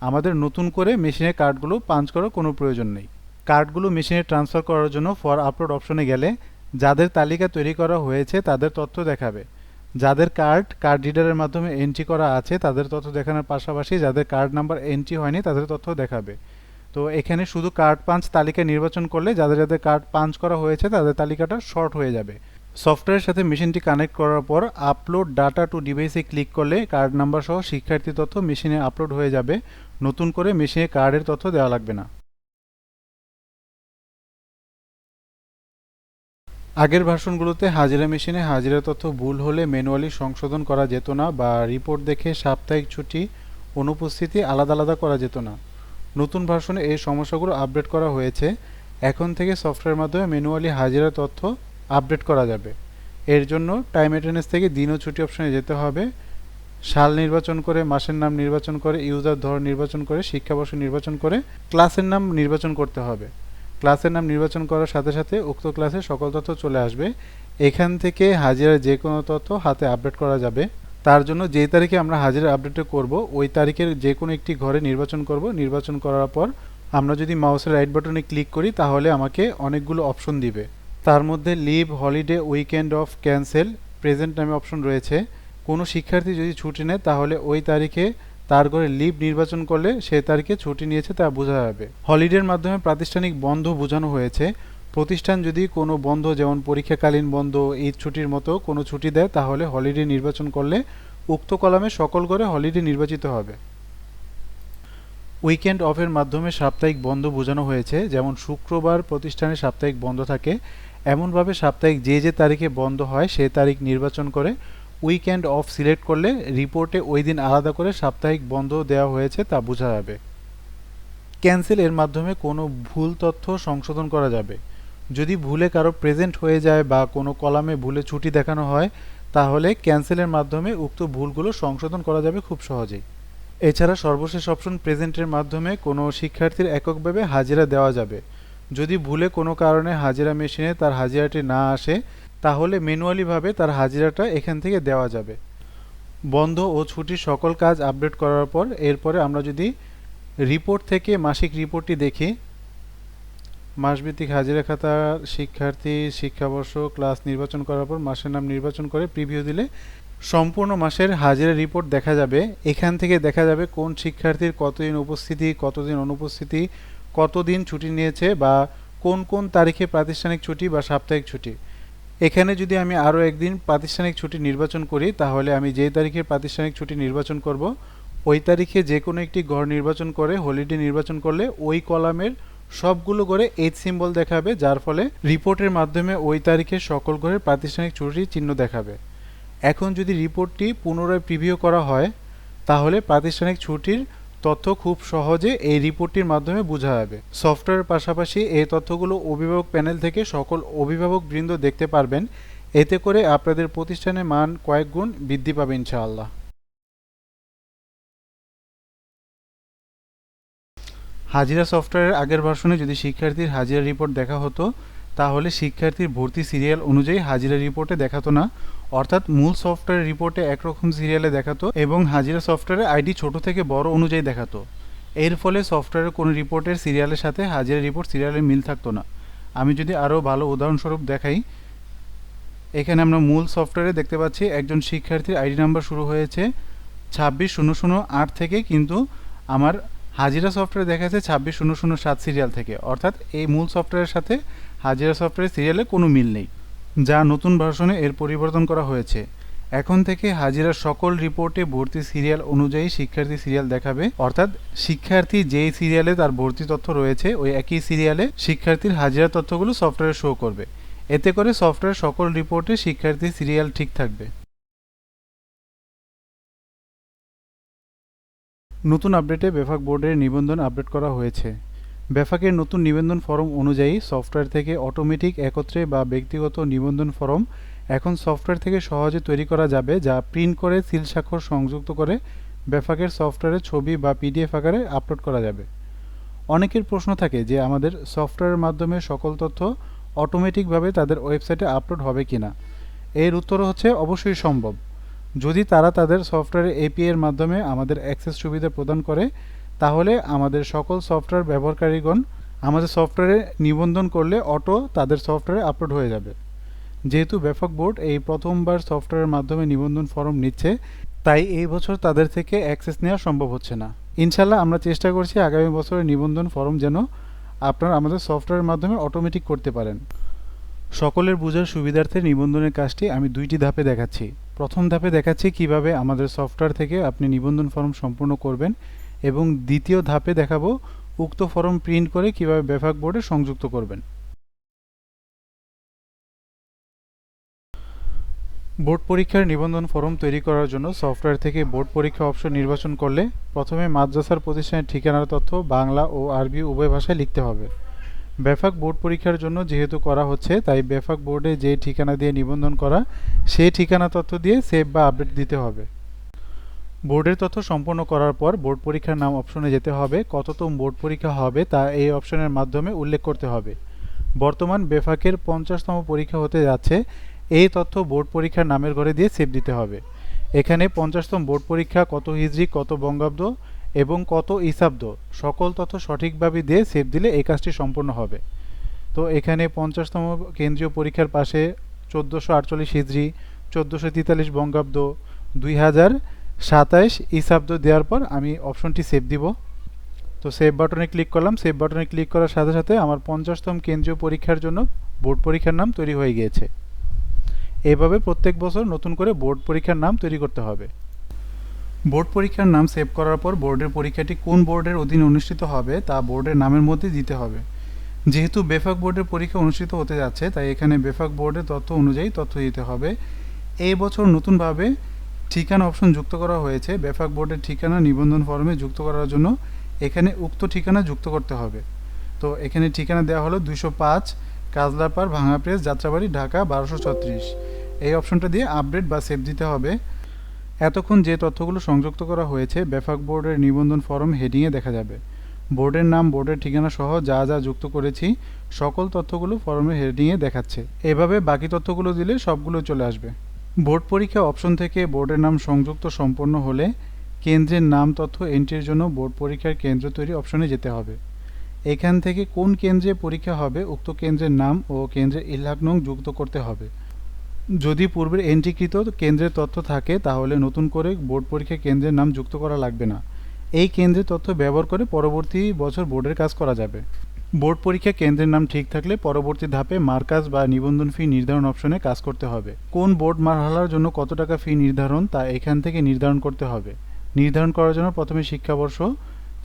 আমাদের নতুন করে মেশিনে কার্ডগুলো পাঞ্চ করার কোনো প্রয়োজন নেই। কার্ডগুলো মেশিনে ট্রান্সফার করার জন্য ফর আপলোড অপশনে গেলে যাদের তালিকা তৈরি করা হয়েছে তাদের তথ্য দেখাবে। যাদের কার্ড রিডারের মাধ্যমে এন্ট্রি করা আছে তাদের তথ্য দেখানোর পাশাপাশি যাদের কার্ড নাম্বার এন্ট্রি হয়নি তাদের তথ্য দেখাবে। তো এখানে শুধু কার্ড পাঞ্চ তালিকা নির্বাচন করলে যাদের যাদের কার্ড পাঞ্চ করা হয়েছে তাদের তালিকাটা শর্ট হয়ে যাবে। সফটওয়্যারের সাথে মেশিনটি কানেক্ট করার পর আপলোড ডাটা টু ডিভাইসে ক্লিক করলে কার্ড নাম্বার সহ শিক্ষার্থী তথ্য মেশিনে আপলোড হয়ে যাবে। নতুন করে মেশিনে কার্ডের তথ্য দেওয়া লাগবে না। আগের ভার্সনগুলোতে হাজিরা মেশিনে হাজিরা তথ্য ভুল হলে ম্যানুয়ালি সংশোধন করা যেত না বা রিপোর্ট দেখে সাপ্তাহিক ছুটি, অনুপস্থিতি আলাদা আলাদা করা যেত না। নতুন ভার্সনে এই সমস্যাগুলো আপডেট করা হয়েছে। এখন থেকে সফটওয়্যারের মাধ্যমে ম্যানুয়ালি হাজিরা তথ্য আপডেট করা যাবে। এর জন্য টাইম অ্যাটেন্ডেন্স থেকে দিন ও ছুটি অপশনে যেতে হবে। সাল নির্বাচন করে, মাসের নাম নির্বাচন করে, ইউজার ধরন নির্বাচন করে, শিক্ষাবর্ষ নির্বাচন করে ক্লাসের নাম নির্বাচন করতে হবে। ক্লাসের নাম নির্বাচন করার সাথে সাথে উক্ত ক্লাসের সকল তথ্য চলে আসবে। এখান থেকে হাজিরার যে কোনো তথ্য হাতে আপডেট করা যাবে। তার জন্য যে তারিখে আমরা হাজিরা আপডেটটা করব ওই তারিখের যে কোনো একটি ঘরে নির্বাচন করব। নির্বাচন করার পর আমরা যদি মাউসের রাইট বাটনে ক্লিক করি তাহলে আমাকে অনেকগুলো অপশন দিবে। তার মধ্যে leave, holiday, weekend off, cancel, present নামে অপশন রয়েছে। কোনো শিক্ষার্থী যদি ছুটি নেয় তাহলে ওই তারিখে তার ঘরে লিভ নির্বাচন করলে সে তারিখে ছুটি নিয়েছে তা বোঝা যাবে। হলিডের মাধ্যমে প্রাতিষ্ঠানিক বন্ধ বোঝানো হয়েছে। প্রতিষ্ঠান যদি কোনো বন্ধ, যেমন পরীক্ষাকালীন বন্ধ, ঈদ ছুটির মতো কোনো ছুটি দেয় তাহলে হলিডে নির্বাচন করলে উক্ত কলামে সকল ঘরে হলিডে নির্বাচিত হবে। উইকেন্ড অফের মাধ্যমে সাপ্তাহিক বন্ধ বোঝানো হয়েছে, যেমন শুক্রবার প্রতিষ্ঠানে সাপ্তাহিক বন্ধ থাকে, এমনভাবে সাপ্তাহিক যে যে তারিখে বন্ধ হয় সে তারিখ নির্বাচন করে উইকেন্ড অফ সিলেক্ট করলে রিপোর্টে ওই দিন আলাদা করে সাপ্তাহিক বন্ধ দেওয়া হয়েছে তা বোঝা যাবে। ক্যান্সেল এর মাধ্যমে কোনো ভুল তথ্য সংশোধন করা যাবে। যদি ভুলে কারো প্রেজেন্ট হয়ে যায় বা কোনো কলামে ভুলে ছুটি দেখানো হয় তাহলে ক্যান্সেলের মাধ্যমে উক্ত ভুলগুলো সংশোধন করা যাবে খুব সহজেই। এছাড়া সর্বশেষ অপশন প্রেজেন্টের মাধ্যমে কোনো শিক্ষার্থীর এককভাবে হাজিরা দেওয়া যাবে। যদি ভুলে কোনো কারণে হাজিরা মেশিনে তার হাজিরাটি না আসে তাহলে ম্যানুয়ালিভাবে তার হাজিরাটা এখান থেকে দেওয়া যাবে। বন্ধ ও ছুটির সকল কাজ আপডেট করার পর এরপরে আমরা যদি রিপোর্ট থেকে মাসিক রিপোর্টটি দেখি, মাসভিত্তিক হাজিরা খাতা, শিক্ষার্থী, শিক্ষাবর্ষ, ক্লাস নির্বাচন করার পর মাসের নাম নির্বাচন করে প্রিভিউ দিলে সম্পূর্ণ মাসের হাজিরা রিপোর্ট দেখা যাবে। এখান থেকে দেখা যাবে কোন শিক্ষার্থীর কতদিন উপস্থিতি, কতদিন অনুপস্থিতি, কতদিন ছুটি নিয়েছে বা কোন কোন তারিখে প্রাতিষ্ঠানিক ছুটি বা সাপ্তাহিক ছুটি। এখানে যদি আমি আরও একদিন প্রাতিষ্ঠানিক ছুটি নির্বাচন করি তাহলে আমি যে তারিখে প্রাতিষ্ঠানিক ছুটি নির্বাচন করব ওই তারিখে যে কোনো একটি ঘর নির্বাচন করে হলিডে নির্বাচন করলে ওই কলামের সবগুলো ঘরে এইচ সিম্বল দেখাবে, যার ফলে রিপোর্টের মাধ্যমে ওই তারিখে সকল ঘরের প্রাতিষ্ঠানিক ছুটির চিহ্ন দেখাবে। এখন যদি রিপোর্টটি পুনরায় প্রিভিউ করা হয় তাহলে প্রাতিষ্ঠানিক ছুটির তথ্য খুব সহজে এই রিপোর্টটির মাধ্যমে বোঝা যাবে। সফটওয়্যারের পাশাপাশি এই তথ্যগুলো অভিভাবক প্যানেল থেকে সকল অভিভাবকবৃন্দ দেখতে পারবেন। এতে করে আপনাদের প্রতিষ্ঠানের মান কয়েক গুণ বৃদ্ধি পাবে ইনশাআল্লাহ। হাজিরা সফটওয়্যারের আগের ভার্সনে যদি শিক্ষার্থীর হাজিরা রিপোর্ট দেখা হতো তাহলে শিক্ষার্থীর ভর্তি সিরিয়াল অনুযায়ী হাজিরা রিপোর্টে দেখাতো না, অর্থাৎ মূল সফটওয়্যার রিপোর্টে একরকম সিরিয়ালে দেখাতো এবং হাজিরা সফটওয়্যারে আইডি ছোট থেকে বড় অনুযায়ী দেখাতো। এর ফলে সফটওয়্যারের কোনো রিপোর্টের সিরিয়ালের সাথে হাজিরা রিপোর্ট সিরিয়ালের মিল থাকতো না। আমি যদি আরও ভালো উদাহরণস্বরূপ দেখাই, এখানে আমরা মূল সফটওয়্যারে দেখতে পাচ্ছি একজন শিক্ষার্থীর আইডি নাম্বার শুরু হয়েছে 260008 থেকে, কিন্তু আমার হাজিরা সফটওয়্যারে দেখা যাচ্ছে 260007 সিরিয়াল থেকে, অর্থাৎ এই মূল সফটওয়্যারের সাথে হাজিরা সফটওয়্যার সিরিয়ালে কোনো মিল নেই, যা নতুন ভার্সনে এর পরিবর্তন করা হয়েছে। এখন থেকে হাজিরার সকল রিপোর্টে ভর্তি সিরিয়াল অনুযায়ী শিক্ষার্থী সিরিয়াল দেখাবে, অর্থাৎ শিক্ষার্থী যেই সিরিয়ালে তার ভর্তি তথ্য রয়েছে ওই একই সিরিয়ালে শিক্ষার্থীর হাজিরা তথ্যগুলো সফটওয়্যারে শো করবে। এতে করে সফটওয়্যার সকল রিপোর্টে শিক্ষার্থীর সিরিয়াল ঠিক থাকবে। নতুন আপডেটে বেফাক বোর্ডের নিবন্ধন আপডেট করা হয়েছে। বেফাকের নতুন নিবন্ধন ফরম অনুযায়ী সফটওয়্যার থেকে অটোমেটিক একত্রে বা ব্যক্তিগত নিবন্ধন ফরম এখন সফটওয়্যার থেকে সহজে তৈরি করা যাবে, যা প্রিন্ট করে সিল স্বাক্ষর সংযুক্ত করে বেফাকের সফটওয়্যারে ছবি বা পিডিএফ আকারে আপলোড করা যাবে। অনেকের প্রশ্ন থাকে যে আমাদের সফটওয়্যারের মাধ্যমে সকল তথ্য অটোমেটিকভাবে তাদের ওয়েবসাইটে আপলোড হবে কিনা। এর উত্তর হচ্ছে অবশ্যই সম্ভব। যদি তারা তাদের সফটওয়্যারের এপিআই এর মাধ্যমে আমাদের অ্যাক্সেস সুবিধা প্রদান করে তাহলে আমাদের সকল সফটওয়্যার ব্যবহারকারীগণ আমাদের সফটওয়্যারে নিবন্ধন করলে অটো তাদের সফটওয়্যারে আপলোড হয়ে যাবে। যেহেতু বেফাক বোর্ড এই প্রথমবার সফটওয়্যারের মাধ্যমে নিবন্ধন ফরম নিচ্ছে তাই এই বছর তাদের থেকে অ্যাক্সেস নেওয়া সম্ভব হচ্ছে না। ইনশাল্লাহ আমরা চেষ্টা করছি আগামী বছরের নিবন্ধন ফরম যেন আপনারা আমাদের সফটওয়্যারের মাধ্যমে অটোমেটিক করতে পারেন। সকলের বোঝার সুবিধার্থে নিবন্ধনের কাজটি আমি দুইটি ধাপে দেখাচ্ছি। প্রথম ধাপে দেখাচ্ছি কিভাবে আমাদের সফটওয়্যার থেকে আপনি নিবন্ধন ফরম সম্পূর্ণ করবেন এবং দ্বিতীয় ধাপে দেখাবো উক্ত ফরম প্রিন্ট করে কিভাবে বেফাক বোর্ডে সংযুক্ত করবেন। বোর্ড পরীক্ষার নিবন্ধন ফরম তৈরি করার জন্য সফটওয়্যার থেকে বোর্ড পরীক্ষা অপশন নির্বাচন করলে প্রথমে মাদ্রাসার প্রতিষ্ঠানের ঠিকানার তথ্য বাংলা ও আরবি উভয় ভাষায় লিখতে হবে। বেফাক বোর্ড পরীক্ষার জন্য যেহেতু করা হচ্ছে তাই বেফাক বোর্ডে যে ঠিকানা দিয়ে নিবন্ধন করা সেই ঠিকানা তথ্য দিয়ে সেভ বা আপডেট দিতে হবে। বোর্ডের তথ্য সম্পন্ন করার পর বোর্ড পরীক্ষার নাম অপশনে যেতে হবে। কততম বোর্ড পরীক্ষা হবে তা এই অপশনের মাধ্যমে উল্লেখ করতে হবে। বর্তমান বেফাকের 50তম পরীক্ষা হতে যাচ্ছে, এই তথ্য বোর্ড পরীক্ষার নামের ঘরে দিয়ে সেভ দিতে হবে। এখানে 50তম বোর্ড পরীক্ষা কত হিজরি, কত বঙ্গাব্দ এবং কত ঈসাব্দ সকল তথ্য সঠিকভাবে দিয়ে সেভ দিলে এই কাজটি সম্পূর্ণ হবে। তো এখানে 50তম কেন্দ্রীয় পরীক্ষার পাশে 1448 হিজরি, 1443 বঙ্গাব্দ, 2027 ঈসাব্দ দেওয়ার পর আমি অপশনটি সেভ দিব। তো সেভ বাটনে ক্লিক করলাম। সেভ বাটনে ক্লিক করার সাথে সাথে আমার 50তম কেন্দ্রীয় পরীক্ষার জন্য বোর্ড পরীক্ষার নাম তৈরি হয়ে গিয়েছে। এভাবে প্রত্যেক বছর নতুন করে বোর্ড পরীক্ষার নাম তৈরি করতে হবে। বোর্ড পরীক্ষার নাম সেভ করার পর বোর্ডের পরীক্ষাটি কোন বোর্ডের অধীনে অনুষ্ঠিত হবে তা বোর্ডের নামের মধ্যে দিতে হবে। যেহেতু বেফাক বোর্ডের পরীক্ষা অনুষ্ঠিত হতে যাচ্ছে, তাই এখানে বেফাক বোর্ডের তথ্য অনুযায়ী তথ্য দিতে হবে। এই বছর নতুনভাবে ঠিকানা অপশন যুক্ত করা হয়েছে। বেফাক বোর্ডের ঠিকানা নিবন্ধন ফর্মে যুক্ত করার জন্য এখানে উক্ত ঠিকানা যুক্ত করতে হবে। তো এখানে ঠিকানা দেওয়া হলো 205 কাজলাপাড়, ভাঙা প্রেস, যাত্রাবাড়ি, ঢাকা 1236। এই অপশনটা দিয়ে আপডেট বা সেভ দিতে হবে। এতক্ষণ যে তথ্যগুলো সংযুক্ত করা হয়েছে বেফাক বোর্ডের নিবন্ধন ফরম হেডিংয়ে দেখা যাবে। বোর্ডের নাম, বোর্ডের ঠিকানা সহ যা যা যুক্ত করেছি সকল তথ্যগুলো ফরমের হেডিংয়ে দেখাচ্ছে। এভাবে বাকি তথ্যগুলো দিলে সবগুলো চলে আসবে। বোর্ড পরীক্ষা অপশন থেকে বোর্ডের নাম সংযুক্ত সম্পন্ন হলে কেন্দ্রের নাম তথ্য এন্ট্রির জন্য বোর্ড পরীক্ষার কেন্দ্র তৈরি অপশনে যেতে হবে। এখান থেকে কোন কেন্দ্রে পরীক্ষা হবে উক্ত কেন্দ্রের নাম ও কেন্দ্রের ইলাকা নং যুক্ত করতে হবে। যদি পূর্বের এন্ট্রিকৃত কেন্দ্রের তথ্য থাকে তাহলে নতুন করে বোর্ড পরীক্ষা কেন্দ্রের নাম যুক্ত করা লাগবে না। এই কেন্দ্রের তথ্য ব্যবহার করে পরবর্তী বছর বোর্ডের কাজ করা যাবে। বোর্ড পরীক্ষা কেন্দ্রের নাম ঠিক থাকলে পরবর্তী ধাপে মার্কাজ বা নিবন্ধন ফি নির্ধারণ অপশনে কাজ করতে হবে। কোন বোর্ড মারহালার জন্য কত টাকা ফি নির্ধারণ তা এখান থেকে নির্ধারণ করতে হবে। নির্ধারণ করার জন্য প্রথমে শিক্ষাবর্ষ,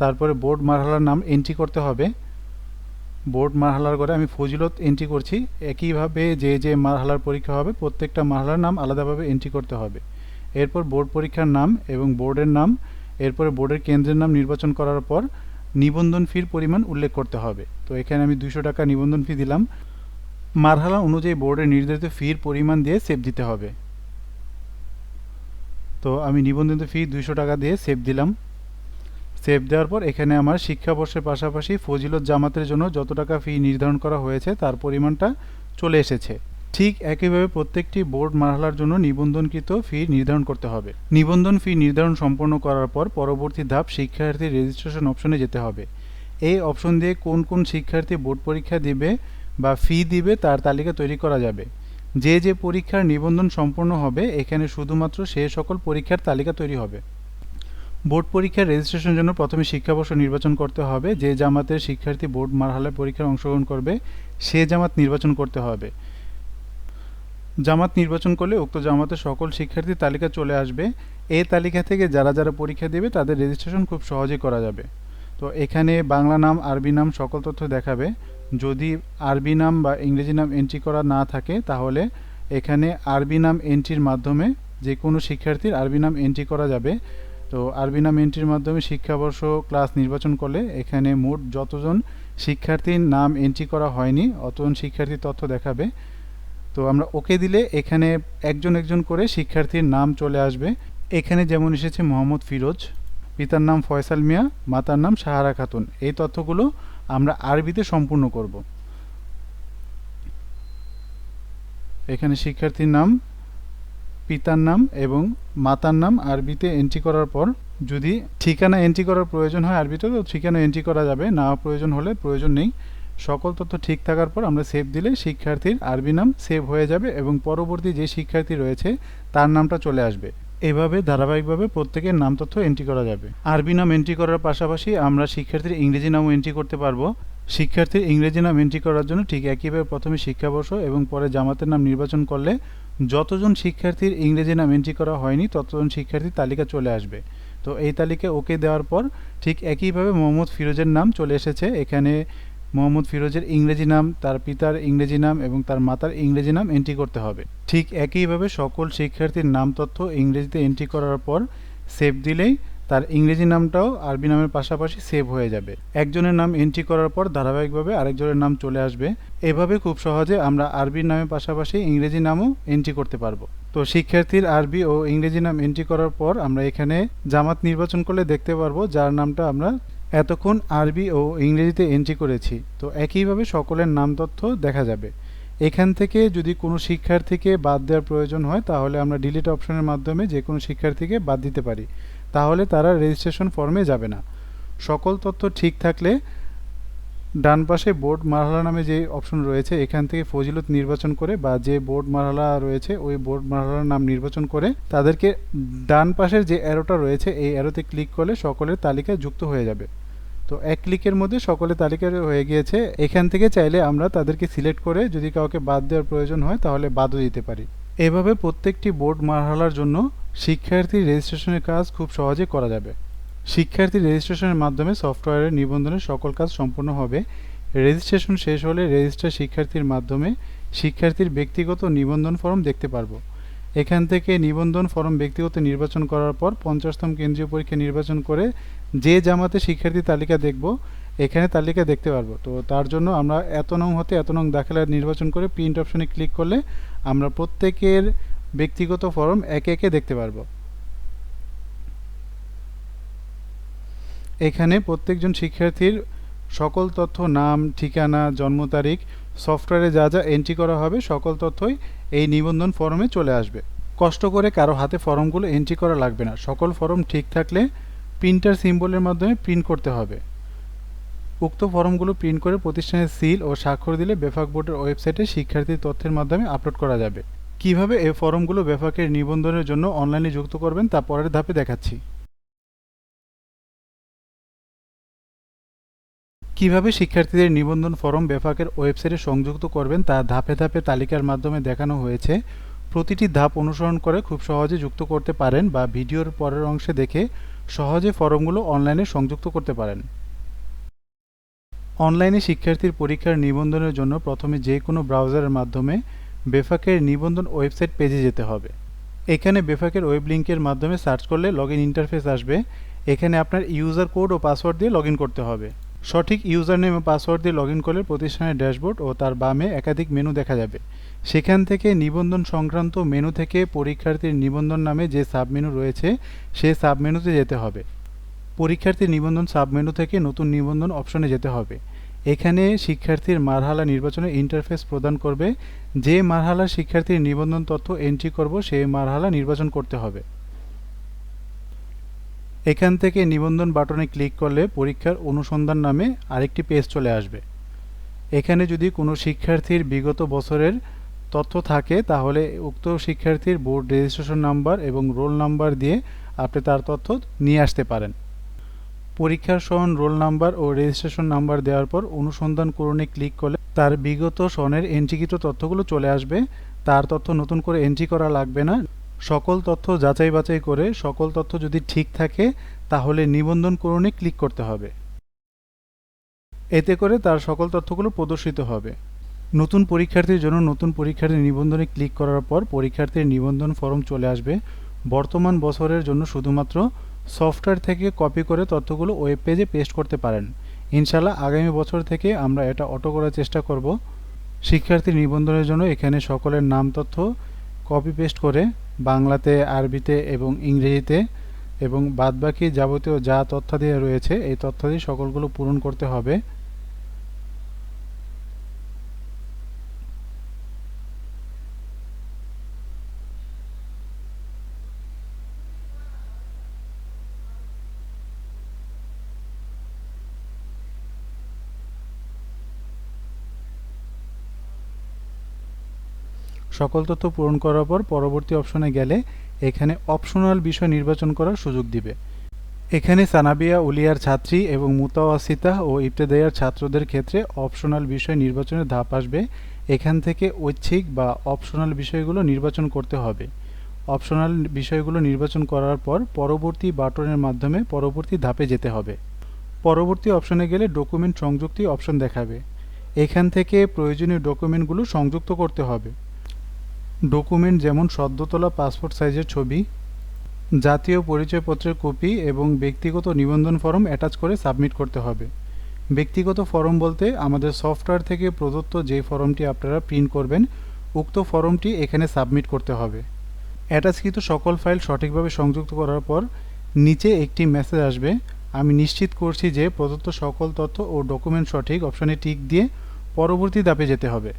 তারপরে বোর্ড মারহালার নাম এন্ট্রি করতে হবে। বোর্ড মারহালার করে আমি ফজিলত এন্ট্রি করছি। একইভাবে যে যে মারহালার পরীক্ষা হবে প্রত্যেকটা মারহালার নাম আলাদাভাবে এন্ট্রি করতে হবে। এরপর বোর্ড পরীক্ষার নাম এবং বোর্ডের নাম, এরপরে বোর্ডের কেন্দ্রের নাম নির্বাচন করার পর নিবন্ধন ফির পরিমাণ উল্লেখ করতে হবে। তো এখানে আমি 200 টাকা নিবন্ধন ফি দিলাম। মারহালা অনুযায়ী বোর্ডের নির্ধারিত ফির পরিমাণ দিয়ে সেভ দিতে হবে। তো আমি নিবন্ধিত ফি 200 টাকা দিয়ে সেভ দিলাম। সেভ দেওয়ার পর এখানে আমার শিক্ষাবর্ষের পাশাপাশি ফজিলত জামাতের জন্য যত টাকা ফি নির্ধারণ করা হয়েছে তার পরিমাণটা চলে এসেছে। ঠিক একইভাবে প্রত্যেকটি বোর্ড মারহালার জন্য নিবন্ধনকৃত ফি নির্ধারণ করতে হবে। নিবন্ধন ফি নির্ধারণ সম্পন্ন করার পর পরবর্তী ধাপ শিক্ষার্থীর রেজিস্ট্রেশন অপশনে যেতে হবে। এই অপশন দিয়ে কোন কোন শিক্ষার্থী বোর্ড পরীক্ষা দিবে বা ফি দিবে তার তালিকা তৈরি করা যাবে। যে যে পরীক্ষার নিবন্ধন সম্পন্ন হবে এখানে শুধুমাত্র সে সকল পরীক্ষার তালিকা তৈরি হবে। বোর্ড পরীক্ষার রেজিস্ট্রেশনের জন্য প্রথমে শিক্ষাবর্ষ নির্বাচন করতে হবে। যে জামাতের শিক্ষার্থী বোর্ড মারহালা পরীক্ষায় অংশগ্রহণ করবে সে জামাত নির্বাচন করতে হবে। জামাত নির্বাচন করলে উক্ত জামাতের সকল শিক্ষার্থীর তালিকা চলে আসবে। এই তালিকা থেকে যারা যারা পরীক্ষা দেবে তাদের রেজিস্ট্রেশন খুব সহজেই করা যাবে। তো এখানে বাংলা নাম, আরবি নাম সকল তথ্য দেখাবে। যদি আরবি নাম বা ইংরেজি নাম এন্ট্রি করা না থাকে তাহলে এখানে আরবি নাম এন্ট্রির মাধ্যমে যে কোনো শিক্ষার্থীর আরবি নাম এন্ট্রি করা যাবে। তো আরবি নাম এন্ট্রির মাধ্যমে শিক্ষাবর্ষ ক্লাস নির্বাচন করলে এখানে মোট যতজন শিক্ষার্থীর নাম এন্ট্রি করা হয়নি অতজন শিক্ষার্থীর তথ্য দেখাবে। তো আমরা ওকে দিলে এখানে একজন একজন করে শিক্ষার্থীর নাম চলে আসবে। এখানে যেমন এসেছে মোহাম্মদ ফিরোজ, পিতার নাম ফয়সাল মিয়া, মাতার নাম সাহারা খাতুন। এই তথ্যগুলো আমরা আরবিতে সম্পূর্ণ করব। এখানে শিক্ষার্থীর নাম, পিতার নাম এবং মাতার নাম আরবিতে এন্ট্রি করার পর যদি ঠিকানা এন্ট্রি করার প্রয়োজন হয় আরবিতে তো ঠিকানা এন্ট্রি করা যাবে, না প্রয়োজন হলে প্রয়োজন নেই। সকল তথ্য ঠিক থাকার পর আমরা সেভ দিলে শিক্ষার্থীর আরবি নাম সেভ হয়ে যাবে এবং পরবর্তী যে শিক্ষার্থী রয়েছে তার নামটা চলে আসবে। এভাবে ধারাবাহিকভাবে প্রত্যেকের নাম তথ্য এন্ট্রি করা যাবে। আরবি নাম এন্ট্রি করার পাশাপাশি আমরা শিক্ষার্থীর ইংরেজি নামও এন্ট্রি করতে পারবো। শিক্ষার্থীর ইংরেজি নাম এন্ট্রি করার জন্য ঠিক একইভাবে প্রথমে শিক্ষাবর্ষ এবং পরে জামাতের নাম নির্বাচন করলে যতজন শিক্ষার্থীর ইংরেজি নাম এন্ট্রি করা হয়নি ততজন শিক্ষার্থীর তালিকা চলে আসবে। তো এই তালিকা ওকে দেওয়ার পর ঠিক একইভাবে মোহাম্মদ ফিরোজের নাম চলে এসেছে। এখানে মোহাম্মদ ফিরোজের ইংরেজি নাম, তার পিতার ইংরেজি নাম এবং তার মাতার ইংরেজি নাম এন্ট্রি করতে হবে। ঠিক একইভাবে সকল শিক্ষার্থীর নাম তথ্য ইংরেজিতে এন্ট্রি করার পর সেভ দিলেই তার ইংরেজি নামটাও আরবি নামের পাশাপাশি সেভ হয়ে যাবে। একজনের নাম এন্ট্রি করার পর ধারাবাহিকভাবে আরেকজনের নাম চলে আসবে। এভাবে খুব সহজে আমরা আরবি নামের পাশাপাশি ইংরেজি নামও এন্ট্রি করতে পারবো। তো শিক্ষার্থীর আরবি ও ইংরেজি নাম এন্ট্রি করার পর আমরা এখানে জামাত নির্বাচন করলে দেখতে পারবো যার নামটা আমরা এতক্ষণ আরবি ও ইংরেজিতে এন্ট্রি করেছি। তো একইভাবে সকলের নাম তথ্য দেখা যাবে। এখান থেকে যদি কোনো শিক্ষার্থীকে বাদ দেওয়ার প্রয়োজন হয় তাহলে আমরা ডিলিট অপশনের মাধ্যমে যে কোনো শিক্ষার্থীকে বাদ দিতে পারি, তাহলে তারা রেজিস্ট্রেশন ফর্মে যাবে না। সকল তথ্য ঠিক থাকলে ডান পাশে বোর্ড মারহালা নামে যে অপশন রয়েছে এখান থেকে ফজিলত নির্বাচন করে বা যে বোর্ড মারহালা রয়েছে ওই বোর্ড মারহালার নাম নির্বাচন করে তাদেরকে ডান পাশের যে অ্যারোটা রয়েছে এই অ্যারোতে ক্লিক করলে সকলের তালিকায় যুক্ত হয়ে যাবে। তো এক ক্লিকের মধ্যে সকলের তালিকা হয়ে গিয়েছে। এখান থেকে চাইলে আমরা তাদেরকে সিলেক্ট করে যদি কাউকে বাদ দেওয়ার প্রয়োজন হয় তাহলে বাদও দিতে পারি। এভাবে প্রত্যেকটি বোর্ড মারহালার জন্য শিক্ষার্থীর রেজিস্ট্রেশনের কাজ খুব সহজে করা যাবে। শিক্ষার্থী রেজিস্ট্রেশনের মাধ্যমে সফটওয়্যারের নিবন্ধনের সকল কাজ সম্পূর্ণ হবে। রেজিস্ট্রেশন শেষ হলে রেজিস্টার শিক্ষার্থীর মাধ্যমে শিক্ষার্থীর ব্যক্তিগত নিবন্ধন ফর্ম দেখতে পারবো। এখান থেকে নিবন্ধন ফর্ম ব্যক্তিগত নির্বাচন করার পর 50তম কেন্দ্রীয় পরীক্ষা নির্বাচন করে যে জামাতে শিক্ষার্থী তালিকা দেখব এখানে তালিকা দেখতে পারবো। তো তার জন্য আমরা এত নং হতে এত নং দাখিলা নির্বাচন করে প্রিন্ট অপশনে ক্লিক করলে আমরা প্রত্যেকের ব্যক্তিগত ফর্ম একে একে দেখতে পারবো। এখানে প্রত্যেকজন শিক্ষার্থীর সকল তথ্য, নাম, ঠিকানা, জন্ম তারিখ, সফটওয়্যারে যা যা এন্ট্রি করা হবে সকল তথ্যই এই নিবন্ধন ফর্মে চলে আসবে। কষ্ট করে কারো হাতে ফর্মগুলো এন্ট্রি করা লাগবে না। সকল ফর্ম ঠিক থাকলে প্রিন্টার সিম্বলের মাধ্যমে প্রিন্ট করতে হবে। উক্ত ফর্মগুলো প্রিন্ট করে প্রতিষ্ঠানের সিল ও স্বাক্ষর দিলে বেফাক বোর্ডের ওয়েবসাইটে শিক্ষার্থীর তথ্যের মাধ্যমে আপলোড করা যাবে। কিভাবে এই ফর্মগুলো বেফাকের নিবন্ধনের জন্য অনলাইনে যুক্ত করবেন তা পরের ধাপে দেখাচ্ছি। কিভাবে শিক্ষার্থীদের নিবন্ধন ফর্ম বেফাকের ওয়েবসাইটে সংযুক্ত করবেন তা ধাপে ধাপে তালিকার মাধ্যমে দেখানো হয়েছে। প্রতিটি ধাপ অনুসরণ করে খুব সহজে যুক্ত করতে পারেন বা ভিডিওর পরের অংশে দেখে সহজে ফর্মগুলো অনলাইনে সংযুক্ত করতে পারেন। অনলাইনে শিক্ষার্থীর পরীক্ষার নিবন্ধনের জন্য প্রথমে যে কোনো ব্রাউজারের মাধ্যমে বেফাকের নিবন্ধন ওয়েবসাইট পেজে যেতে হবে। এখানে বেফাকের ওয়েব লিঙ্কের মাধ্যমে সার্চ করলে লগইন ইন্টারফেস আসবে। এখানে আপনার ইউজার কোড ও পাসওয়ার্ড দিয়ে লগইন করতে হবে। সঠিক ইউজার নেম ও পাসওয়ার্ড দিয়ে লগইন করলে প্রতিষ্ঠানের ড্যাশবোর্ড ও তার বামে একাধিক মেনু দেখা যাবে। সেখান থেকে নিবন্ধন সংক্রান্ত মেনু থেকে পরীক্ষার্থীর নিবন্ধন নামে যে সাবমেনু রয়েছে সেই সাবমেনুতে যেতে হবে। পরীক্ষার্থীর নিবন্ধন সাবমেনু থেকে নতুন নিবন্ধন অপশনে যেতে হবে। এখানে শিক্ষার্থীর মারহালা নির্বাচনের ইন্টারফেস প্রদান করবে। যে মারহালা শিক্ষার্থীর নিবন্ধন তথ্য এন্ট্রি করব সেই মারহালা নির্বাচন করতে হবে। এখান থেকে নিবন্ধন বাটনে ক্লিক করলে পরীক্ষার অনুসন্ধান নামে আরেকটি পেজ চলে আসবে। এখানে যদি কোনো শিক্ষার্থীর বিগত বছরের তথ্য থাকে তাহলে উক্ত শিক্ষার্থীর বোর্ড রেজিস্ট্রেশন নাম্বার এবং রোল নাম্বার দিয়ে আপনি তার তথ্য নিয়ে আসতে পারেন। পরীক্ষার সন, রোল নাম্বার ও রেজিস্ট্রেশন নাম্বার দেওয়ার পর অনুসন্ধান করণে ক্লিক করলে তার বিগত সনের এন্ট্রিকৃত তথ্যগুলো চলে আসবে। তার তথ্য নতুন করে এন্ট্রি করা লাগবে না। সকল তথ্য যাচাই বাছাই করে সকল তথ্য যদি ঠিক থাকে তাহলে নিবন্ধন করণে ক্লিক করতে হবে। এতে করে তার সকল তথ্যগুলো প্রদর্শিত হবে। নতুন পরীক্ষার্থীর জন্য নতুন পরীক্ষার্থীর নিবন্ধনে ক্লিক করার পর পরীক্ষার্থীর নিবন্ধন ফর্ম চলে আসবে। বর্তমান বছরের জন্য শুধুমাত্র সফটওয়্যার থেকে কপি করে তথ্যগুলো ওয়েব পেজে পেস্ট করতে পারেন। ইনশাআল্লাহ আগামী বছর থেকে আমরা এটা অটো করার চেষ্টা করব। শিক্ষার্থীর নিবন্ধনের জন্য এখানে সকলের নাম তথ্য কপি পেস্ট করে বাংলাতে, আরবিতে এবং ইংরেজিতে এবং বাদবাকি যাবতীয় যা তথ্যাদি রয়েছে এই তথ্যাদি সকলগুলো পূরণ করতে হবে। সকল তথ্য পূরণ করার পর পরবর্তী অপশনে গেলে এখানে অপশনাল বিষয় নির্বাচন করার সুযোগ দিবে। এখানে সানাবিয়া উলিয়ার ছাত্রী এবং মুতাওয়াসিতা ও ইবতেদাইয়ার ছাত্রদের ক্ষেত্রে অপশনাল বিষয় নির্বাচনের ধাপ আসবে। এখান থেকে ঐচ্ছিক বা অপশনাল বিষয়গুলো নির্বাচন করতে হবে। অপশনাল বিষয়গুলো নির্বাচন করার পর পরবর্তী বাটনের মাধ্যমে পরবর্তী ধাপে যেতে হবে। পরবর্তী অপশনে গেলে ডকুমেন্ট সংযুক্তি অপশন দেখাবে। এখান থেকে প্রয়োজনীয় ডকুমেন্টগুলো সংযুক্ত করতে হবে। ডকুমেন্ট যেমন সদ্য তোলা পাসপোর্ট সাইজের ছবি, জাতীয় পরিচয়পত্রের কপি এবং ব্যক্তিগত নিবন্ধন ফর্ম অ্যাটাচ করে সাবমিট করতে হবে। ব্যক্তিগত ফর্ম বলতে আমাদের সফটওয়্যার থেকে প্রদত্ত যে ফর্মটি আপনারা প্রিন্ট করবেন উক্ত ফর্মটি এখানে সাবমিট করতে হবে। অ্যাটাচকৃত সকল ফাইল সঠিকভাবে সংযুক্ত করার পর নিচে একটি মেসেজ আসবে, আমি নিশ্চিত করছি যে প্রদত্ত সকল তথ্য ও ডকুমেন্ট সঠিক অপশনে টিক দিয়ে পরবর্তী ধাপে যেতে হবে।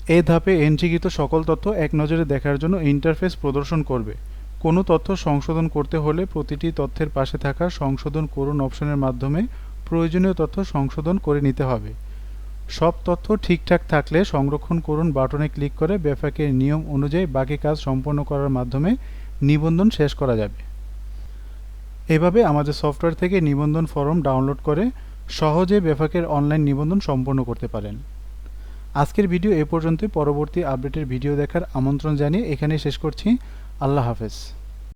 এই ধাপে এন্ট্রিকৃত সকল তথ্য এক নজরে দেখার জন্য ইন্টারফেস প্রদর্শন করবে। কোনো তথ্য সংশোধন করতে হলে প্রতিটি তথ্যের পাশে থাকা সংশোধন করুন অপশনের মাধ্যমে প্রয়োজনীয় তথ্য সংশোধন করে নিতে হবে। সব তথ্য ঠিকঠাক থাকলে সংরক্ষণ করুন বাটনে ক্লিক করে বেফাকের নিয়ম অনুযায়ী বাকি কাজ সম্পন্ন করার মাধ্যমে নিবন্ধন শেষ করা যাবে। এভাবে আমাদের সফটওয়্যার থেকে নিবন্ধন ফর্ম ডাউনলোড করে সহজে বেফাকের অনলাইন নিবন্ধন সম্পন্ন করতে পারেন। আজকের ভিডিও এ পর্যন্তই। পরবর্তী আপডেটের ভিডিও দেখার আমন্ত্রণ জানিয়ে এখানেই শেষ করছি। আল্লাহ হাফেজ।